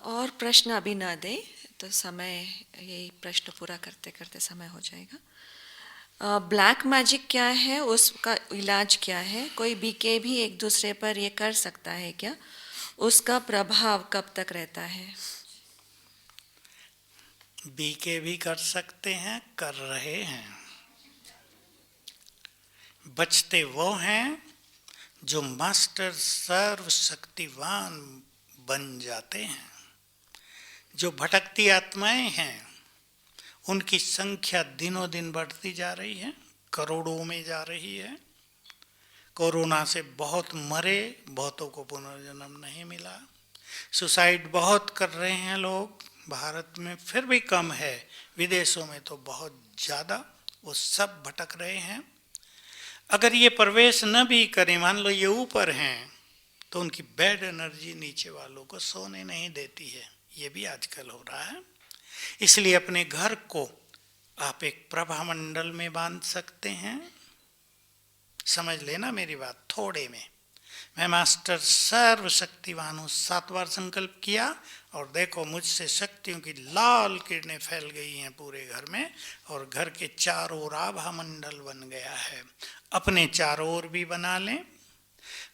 और प्रश्न अभी ना दे तो समय, यही प्रश्न पूरा करते करते समय हो जाएगा। ब्लैक मैजिक क्या है, उसका इलाज क्या है? कोई बीके भी एक दूसरे पर ये कर सकता है क्या? उसका प्रभाव कब तक रहता है? बीके भी कर सकते हैं, कर रहे हैं। बचते वो हैं जो मास्टर सर्वशक्तिवान बन जाते हैं। जो भटकती आत्माएं हैं उनकी संख्या दिनों दिन बढ़ती जा रही है, करोड़ों में जा रही है। कोरोना से बहुत मरे, बहुतों को पुनर्जन्म नहीं मिला। सुसाइड बहुत कर रहे हैं लोग, भारत में फिर भी कम है, विदेशों में तो बहुत ज़्यादा। वो सब भटक रहे हैं। अगर ये प्रवेश न भी करें, मान लो ये ऊपर हैं, तो उनकी बैड एनर्जी नीचे वालों को सोने नहीं देती है। ये भी आजकल हो रहा है। इसलिए अपने घर को आप एक प्रभा मंडल में बांध सकते हैं। समझ लेना मेरी बात थोड़े में। मैं मास्टर सर्वशक्तिवान हूँ 7 बार संकल्प किया और देखो मुझसे शक्तियों की लाल किरणें फैल गई हैं पूरे घर में, और घर के चारों ओर आभा मंडल बन गया है। अपने चारों ओर भी बना लें।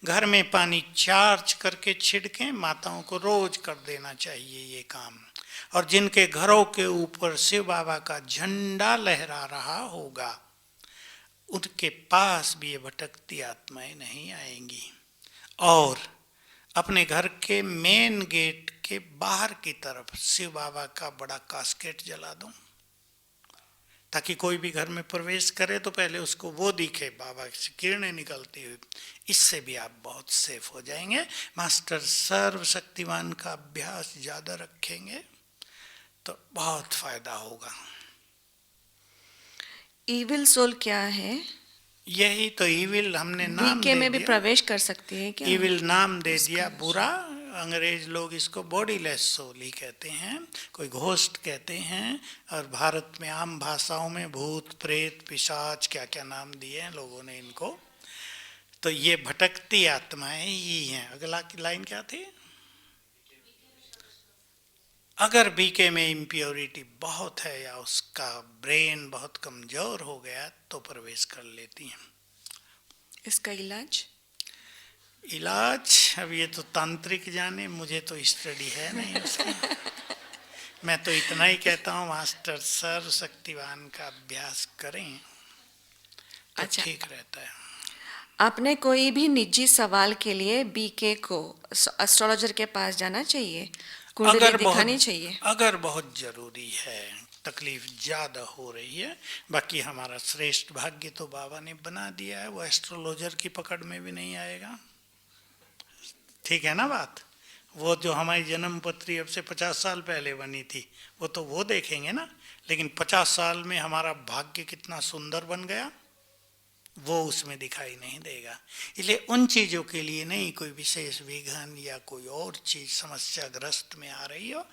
घर में पानी चार्ज करके छिड़कें। माताओं को रोज कर देना चाहिए ये काम। और जिनके घरों के ऊपर शिव बाबा का झंडा लहरा रहा होगा, उनके पास भी ये भटकती आत्माएं नहीं आएंगी। और अपने घर के मेन गेट के बाहर की तरफ शिव बाबा का बड़ा कास्केट जला दूं, ताकि कोई भी घर में प्रवेश करे तो पहले उसको वो दिखे, बाबा की किरणें निकलती हुई। इससे भी आप बहुत सेफ हो जाएंगे। मास्टर सर्वशक्तिवान का अभ्यास ज़्यादा रखेंगे तो बहुत फायदा होगा। इविल सोल क्या है? यही तो इविल हमने नाम बीके दे में भी दिया। प्रवेश कर सकती है क्या? इविल नाम दे दिया, बुरा। अंग्रेज लोग इसको बॉडीलेस सोल ही कहते हैं, कोई घोस्ट कहते हैं। और भारत में आम भाषाओं में भूत, प्रेत, पिशाच, क्या क्या नाम दिए हैं लोगों ने इनको। तो ये भटकती आत्माएं ही हैं। अगला की लाइन क्या थी? अगर बीके में इम्प्योरिटी बहुत है या उसका ब्रेन बहुत कमजोर हो गया तो प्रवेश कर लेती हैं। इसका इलाज? इलाज अब ये तो तांत्रिक जाने, मुझे तो स्टडी है नहीं उसका। मैं तो इतना ही कहता हूँ मास्टर सर्वशक्तिवान का अभ्यास करें तो अच्छा। ठीक रहता है। आपने कोई भी निजी सवाल के लिए बीके को एस्ट्रोलॉजर के पास जाना चाहिए, कुंडली दिखानी चाहिए? अगर बहुत जरूरी है, तकलीफ ज़्यादा हो रही है। बाकी हमारा श्रेष्ठ भाग्य तो बाबा ने बना दिया है, वो एस्ट्रोलॉजर की पकड़ में भी नहीं आएगा। ठीक है ना बात? वो जो हमारी जन्म पत्री अब से 50 साल पहले बनी थी वो तो वो देखेंगे ना, लेकिन 50 साल में हमारा भाग्य कितना सुंदर बन गया वो उसमें दिखाई नहीं देगा। इसलिए उन चीज़ों के लिए नहीं कोई विशेष विघ्न या कोई और चीज़ समस्याग्रस्त में आ रही हो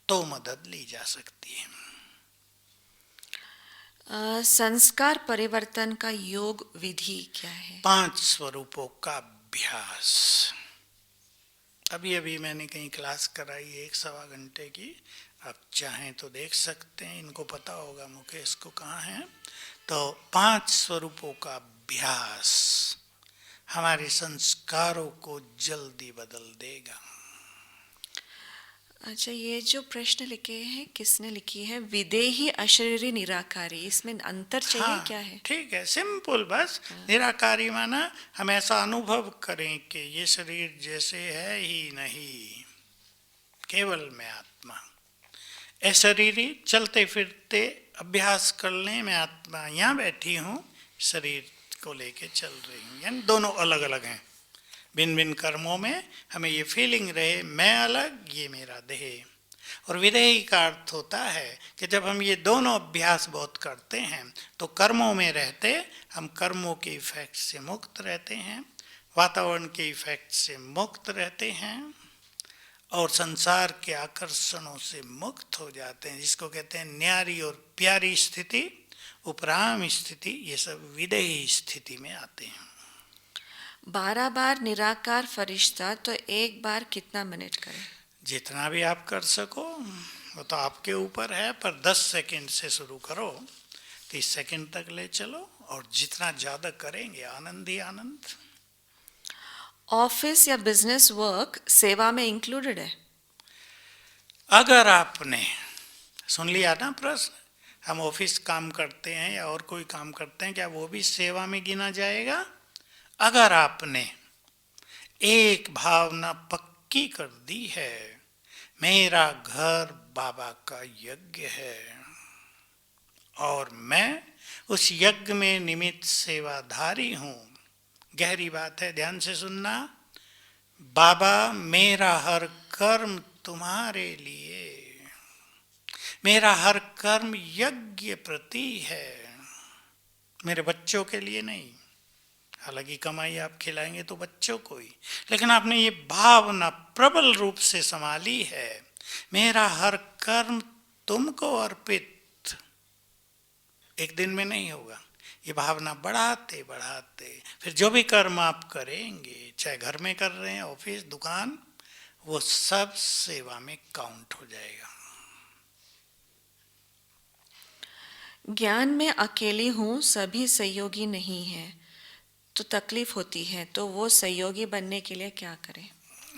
तो मदद ली जा सकती है। संस्कार परिवर्तन का योग विधि क्या है? 5 स्वरूपों का अभ्यास। अभी अभी मैंने कहीं क्लास कराई है 1-1.25 घंटे की, आप चाहें तो देख सकते हैं, इनको पता होगा मुकेश को कहाँ है। तो 5 स्वरूपों का अभ्यास हमारे संस्कारों को जल्दी बदल देगा। अच्छा, ये जो प्रश्न लिखे हैं किसने लिखी है? विदेही, अशरीरी, निराकारी, इसमें अंतर चाहिए क्या है? ठीक है, सिंपल बस। निराकारी माना हम ऐसा अनुभव करें कि ये शरीर जैसे है ही नहीं, केवल मैं आत्मा। अशरीरी, चलते फिरते अभ्यास कर लें, मैं आत्मा यहाँ बैठी हूँ, शरीर को लेके चल रही हूँ, यानी दोनों अलग अलग हैं। भिन्न भिन्न कर्मों में हमें ये फीलिंग रहे मैं अलग, ये मेरा देह। और विदेही का अर्थ होता है कि जब हम ये दोनों अभ्यास बहुत करते हैं तो कर्मों में रहते हम कर्मों के इफेक्ट से मुक्त रहते हैं, वातावरण के इफेक्ट से मुक्त रहते हैं और संसार के आकर्षणों से मुक्त हो जाते हैं, जिसको कहते हैं न्यारी और प्यारी स्थिति, उपराम स्थिति, ये सब विदेही स्थिति में आते हैं। 12 बार निराकार फरिश्ता तो एक बार कितना मिनट करें? जितना भी आप कर सको वो तो आपके ऊपर है, पर 10 सेकंड से शुरू करो, 30 सेकंड तक ले चलो, और जितना ज़्यादा करेंगे आनंद ही आनंद। ऑफिस या बिजनेस वर्क सेवा में इंक्लूडेड है? अगर आपने सुन लिया ना प्रश्न, हम ऑफिस काम करते हैं या और कोई काम करते हैं, क्या वो भी सेवा में गिना जाएगा? अगर आपने एक भावना पक्की कर दी है, मेरा घर बाबा का यज्ञ है और मैं उस यज्ञ में निमित्त सेवाधारी हूँ। गहरी बात है, ध्यान से सुनना। बाबा मेरा हर कर्म तुम्हारे लिए, मेरा हर कर्म यज्ञ प्रति है, मेरे बच्चों के लिए नहीं। हालांकि कमाई आप खिलाएंगे तो बच्चों को ही, लेकिन आपने ये भावना प्रबल रूप से संभाली है, मेरा हर कर्म तुमको अर्पित। एक दिन में नहीं होगा, ये भावना बढ़ाते बढ़ाते फिर जो भी कर्म आप करेंगे, चाहे घर में कर रहे हैं, ऑफिस, दुकान, वो सब सेवा में काउंट हो जाएगा। ज्ञान में अकेली हूँ, सभी सहयोगी नहीं है तो तकलीफ होती है, तो वो सहयोगी बनने के लिए क्या करें?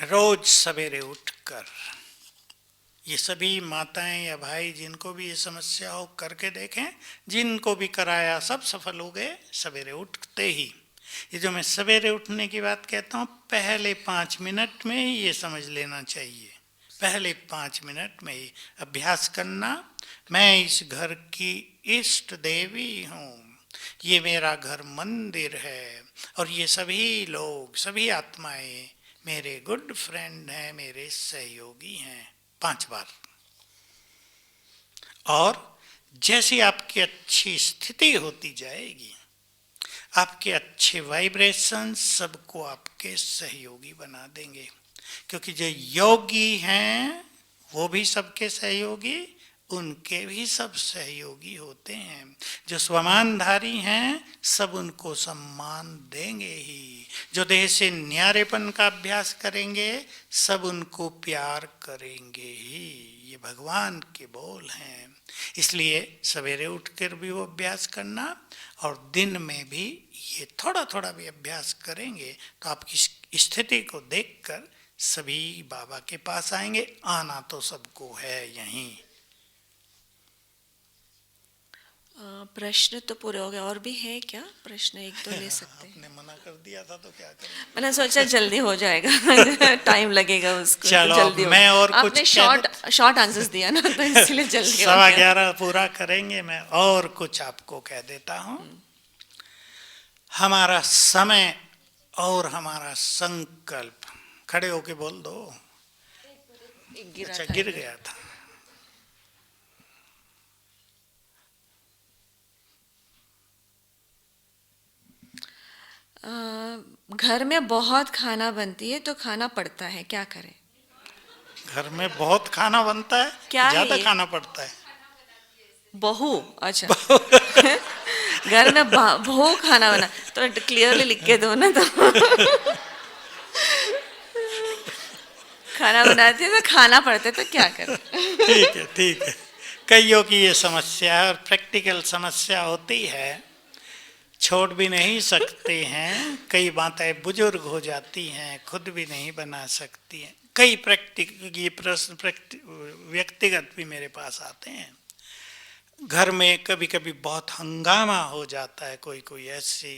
रोज सवेरे उठकर, ये सभी माताएं या भाई जिनको भी ये समस्या हो करके देखें, जिनको भी कराया सब सफल हो गए सवेरे उठते ही। ये जो मैं सवेरे उठने की बात कहता हूँ, पहले 5 मिनट में ही ये समझ लेना चाहिए, पहले 5 मिनट में ही अभ्यास करना। मैं इस घर की इष्ट देवी हूँ, ये मेरा घर मंदिर है और ये सभी लोग, सभी आत्माएं मेरे गुड फ्रेंड हैं, मेरे सहयोगी हैं। 5 बार। और जैसी आपकी अच्छी स्थिति होती जाएगी, आपके अच्छे वाइब्रेशन सबको आपके सहयोगी बना देंगे, क्योंकि जो योगी हैं वो भी सबके सहयोगी, उनके भी सब सहयोगी होते हैं। जो स्वमानधारी हैं सब उनको सम्मान देंगे ही, जो देह से न्यारेपन का अभ्यास करेंगे सब उनको प्यार करेंगे ही। ये भगवान के बोल हैं। इसलिए सवेरे उठकर भी वो अभ्यास करना, और दिन में भी ये थोड़ा थोड़ा भी अभ्यास करेंगे तो आपकी स्थिति को देखकर सभी बाबा के पास आएंगे। आना तो सबको है यहीं। प्रश्न तो पूरे हो गए, और भी है क्या प्रश्न? एक तो ले सकते हैं। आपने मना कर दिया था तो क्या करें? मैंने सोचा जल्दी हो जाएगा टाइम लगेगा उसको, चलो, तो जल्दी हो मैं और आपने कुछ शॉर्ट आंसर्स दिया ना, तो इसलिए जल्दी हो गया। 11:15 पूरा करेंगे। मैं और कुछ आपको कह देता हूँ। हमारा समय और हमारा संकल्प, खड़े होके बोल दो। एक गिरा अच्छा, था गिर इधर। गया था। घर में बहुत खाना बनती है तो खाना पड़ता है, क्या करें? घर में बहुत खाना बनता है, क्या है ज्यादा ये? खाना पड़ता है। बहू, अच्छा। घर में बहू खाना बना, तो क्लियरली लिख के दो ना, तो खाना बनाती है तो खाना पड़ता है, तो क्या करें? ठीक है, ठीक है। कईयों की ये समस्या है और प्रैक्टिकल समस्या होती है, छोड़ भी नहीं सकते हैं। कई बातें बुजुर्ग हो जाती हैं, खुद भी नहीं बना सकती हैं। कई ये प्रश्न व्यक्तिगत भी मेरे पास आते हैं। घर में कभी कभी बहुत हंगामा हो जाता है, कोई कोई ऐसे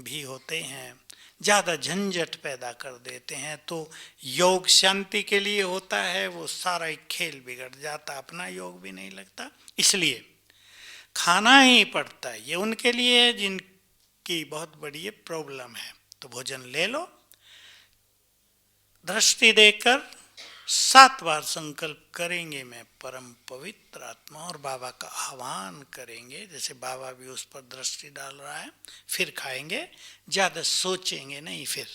भी होते हैं, ज़्यादा झंझट पैदा कर देते हैं। तो योग शांति के लिए होता है, वो सारा एक खेल बिगड़ जाता, अपना योग भी नहीं लगता। इसलिए खाना ही पड़ता है। ये उनके लिए है जिनकी बहुत बड़ी प्रॉब्लम है। तो भोजन ले लो, दृष्टि देकर 7 बार संकल्प करेंगे, मैं परम पवित्र आत्मा, और बाबा का आह्वान करेंगे। जैसे बाबा भी उस पर दृष्टि डाल रहा है। फिर खाएंगे, ज़्यादा सोचेंगे नहीं फिर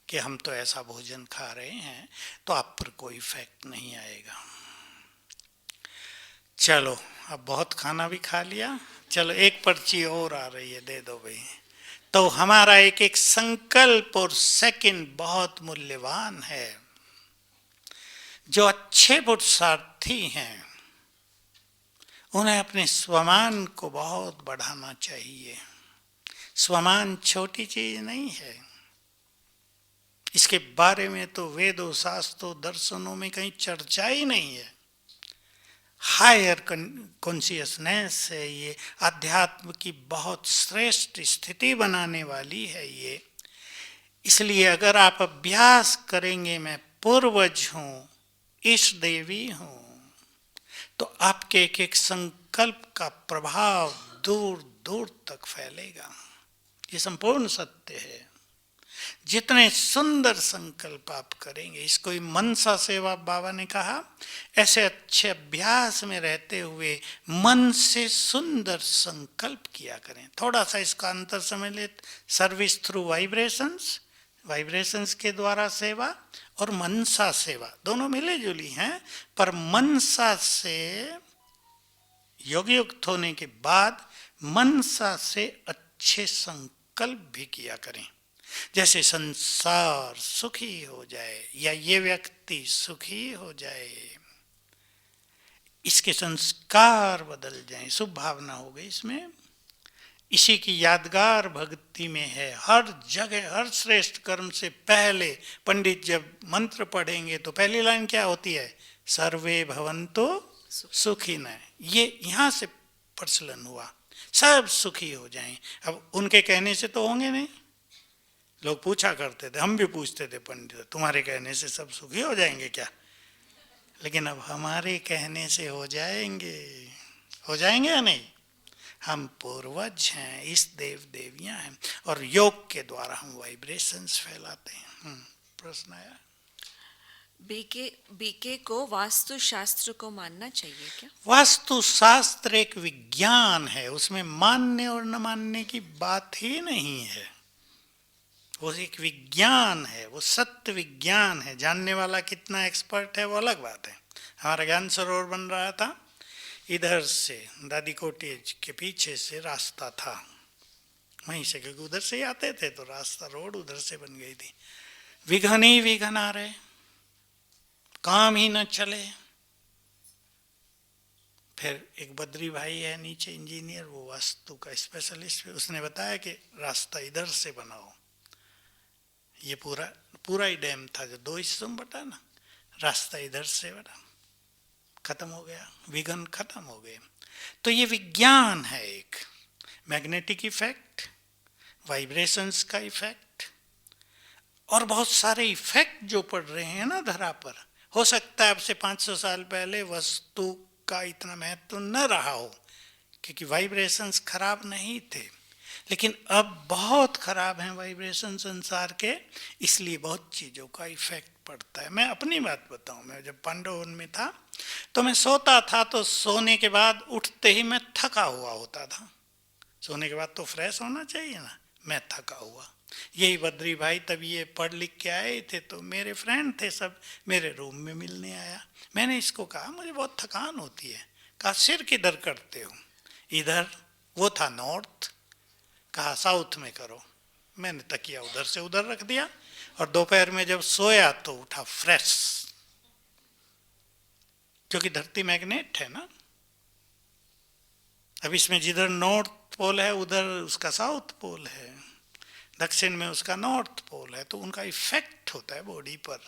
कि हम तो ऐसा भोजन खा रहे हैं, तो आप पर कोई इफेक्ट नहीं आएगा। चलो, अब बहुत खाना भी खा लिया। चलो, एक पर्ची और आ रही है, दे दो भाई। तो हमारा एक एक संकल्प और सेकंड बहुत मूल्यवान है। जो अच्छे पुरुषार्थी हैं, उन्हें अपने स्वमान को बहुत बढ़ाना चाहिए। स्वमान छोटी चीज नहीं है। इसके बारे में तो वेदों, शास्त्रों, दर्शनों में कहीं चर्चा ही नहीं है। हायर कॉन्शियसनेस है ये, अध्यात्म की बहुत श्रेष्ठ स्थिति बनाने वाली है ये। इसलिए अगर आप अभ्यास करेंगे, मैं पूर्वज हूँ, ईश देवी हूँ, तो आपके एक एक संकल्प का प्रभाव दूर दूर तक फैलेगा। ये संपूर्ण सत्य है। जितने सुंदर संकल्प आप करेंगे, इसको ही मनसा सेवा बाबा ने कहा, ऐसे अच्छे अभ्यास में रहते हुए मन से सुंदर संकल्प किया करें। थोड़ा सा इसका अंतर समझ ले। सर्विस थ्रू वाइब्रेशंस, वाइब्रेशंस के द्वारा सेवा, और मनसा सेवा, दोनों मिले जुली हैं। पर मनसा से योग युक्त होने के बाद मनसा से अच्छे संकल्प भी किया करें। जैसे संसार सुखी हो जाए, या ये व्यक्ति सुखी हो जाए, इसके संस्कार बदल जाएं, शुभ भावना हो गई इसमें। इसी की यादगार भक्ति में है। हर जगह, हर श्रेष्ठ कर्म से पहले पंडित जब मंत्र पढ़ेंगे तो पहली लाइन क्या होती है? सर्वे भवन्तु सुखिनः। ये यहाँ से प्रचलन हुआ, सब सुखी हो जाएं। अब उनके कहने से तो होंगे नहीं। लोग पूछा करते थे, हम भी पूछते थे पंडित, तुम्हारे कहने से सब सुखी हो जाएंगे क्या? लेकिन अब हमारे कहने से हो जाएंगे। हो जाएंगे या नहीं? हम पूर्वज हैं, इस देव देवियां हैं, और योग के द्वारा हम वाइब्रेशंस फैलाते हैं। प्रश्न आया। बीके को वास्तु शास्त्र को मानना चाहिए क्या? वास्तु शास्त्र एक विज्ञान है, उसमें मानने और न मानने की बात ही नहीं है। वो एक विज्ञान है, वो सत्य विज्ञान है। जानने वाला कितना एक्सपर्ट है वो अलग बात है। हमारा ज्ञान सरोवर बन रहा था, इधर से दादी कोटेज के पीछे से रास्ता था, वहीं से, क्योंकि उधर से ही आते थे तो रास्ता, रोड उधर से बन गई थी। विघन ही विघन आ रहे, काम ही न चले। फिर एक बद्री भाई है नीचे, इंजीनियर, वो वास्तु का स्पेशलिस्ट, उसने बताया कि रास्ता इधर से बनाओ। ये पूरा ही डैम था जो 2 हिस्सों में बटा ना, रास्ता इधर से बना, खत्म हो गया, विघन खत्म हो गए। तो ये विज्ञान है एक। मैग्नेटिक इफेक्ट, वाइब्रेशंस का इफेक्ट और बहुत सारे इफेक्ट जो पड़ रहे हैं ना धरा पर। हो सकता है अब से 500 साल पहले वस्तु का इतना महत्व न रहा हो क्योंकि वाइब्रेशंस खराब नहीं थे, लेकिन अब बहुत खराब हैं वाइब्रेशन संसार के, इसलिए बहुत चीज़ों का इफेक्ट पड़ता है। मैं अपनी बात बताऊं, मैं जब पांडवन में था तो मैं सोता था तो सोने के बाद उठते ही मैं थका हुआ होता था। सोने के बाद तो फ्रेश होना चाहिए ना, मैं थका हुआ। यही बद्री भाई तब ये पढ़ लिख के आए थे तो मेरे फ्रेंड थे सब, मेरे रूम में मिलने आया। मैंने इसको कहा मुझे बहुत थकान होती है। कहा सिर किधर करते हो? इधर। वो था नॉर्थ। कहा साउथ में करो। मैंने तकिया उधर से उधर रख दिया और दोपहर में जब सोया तो उठा फ्रेश, क्योंकि धरती मैग्नेट है ना। अब इसमें जिधर नॉर्थ पोल है उधर उसका साउथ पोल है, दक्षिण में उसका नॉर्थ पोल है, तो उनका इफेक्ट होता है बॉडी पर।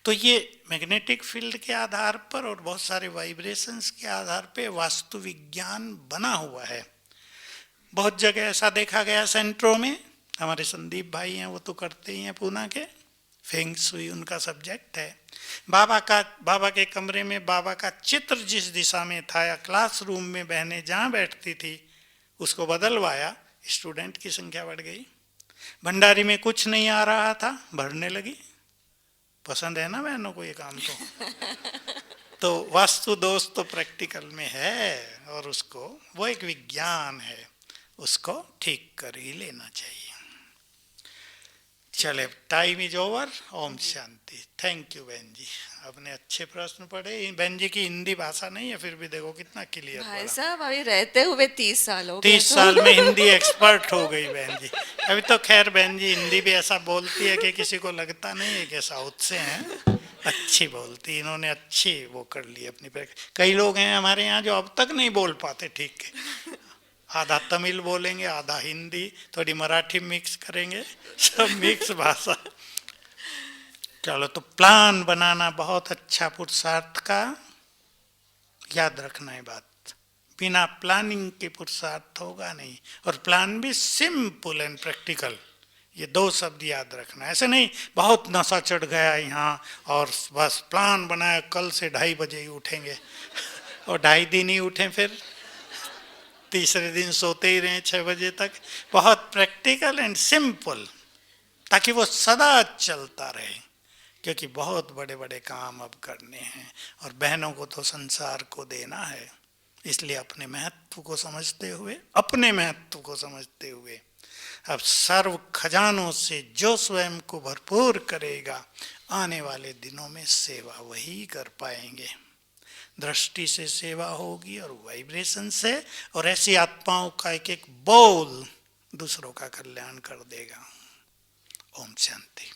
तो ये मैग्नेटिक फील्ड के आधार पर और बहुत सारे वाइब्रेशंस के आधार पे वास्तु विज्ञान बना हुआ है। बहुत जगह ऐसा देखा गया सेंटरों में, हमारे संदीप भाई हैं वो तो करते ही हैं पूना के, फेंग शुई उनका सब्जेक्ट है। बाबा के कमरे में बाबा का चित्र जिस दिशा में था या क्लासरूम में बहनें जहाँ बैठती थी उसको बदलवाया, स्टूडेंट की संख्या बढ़ गई। भंडारी में कुछ नहीं आ रहा था, भरने लगी। पसंद है ना बहनों को ये काम तो वास्तु दोष तो प्रैक्टिकल में है और उसको वो एक विज्ञान है, उसको ठीक कर ही लेना चाहिए। चले, टाइम इज ओवर। ओम शांति। थैंक यू बहन जी, आपने अच्छे प्रश्न पढ़े। बहन जी की हिंदी भाषा नहीं है फिर भी देखो कितना क्लियर। भाई साहब अभी रहते हुए 30 साल हो गए। 30 साल में हिंदी एक्सपर्ट हो गई बहन जी। अभी तो खैर बहन जी हिंदी भी ऐसा बोलती है कि किसी को लगता नहीं है कि साउथ से हैं। अच्छी बोलती, इन्होंने अच्छी वो कर ली अपनी। कई लोग हैं हमारे यहाँ जो अब तक नहीं बोल पाते ठीक है, आधा तमिल बोलेंगे, आधा हिंदी, थोड़ी मराठी मिक्स करेंगे, सब मिक्स भाषा। चलो, तो प्लान बनाना बहुत अच्छा पुरुषार्थ का, याद रखना है बात। बिना प्लानिंग के पुरुषार्थ होगा नहीं, और प्लान भी सिंपल एंड प्रैक्टिकल, ये 2 शब्द याद रखना। ऐसे नहीं बहुत नशा चढ़ गया यहाँ और बस प्लान बनाया कल से 2:30 बजे ही उठेंगे और 2:30 दिन ही उठें, फिर तीसरे दिन सोते ही रहे 6 बजे तक। बहुत प्रैक्टिकल एंड सिंपल, ताकि वो सदा चलता रहे, क्योंकि बहुत बड़े बड़े काम अब करने हैं और बहनों को तो संसार को देना है। इसलिए अपने महत्व को समझते हुए, अपने महत्व को समझते हुए, अब सर्व खजानों से जो स्वयं को भरपूर करेगा, आने वाले दिनों में सेवा वही कर पाएंगे। दृष्टि से सेवा होगी और वाइब्रेशन से, और ऐसी आत्माओं का एक एक बोल दूसरों का कल्याण कर देगा। ओम शांति।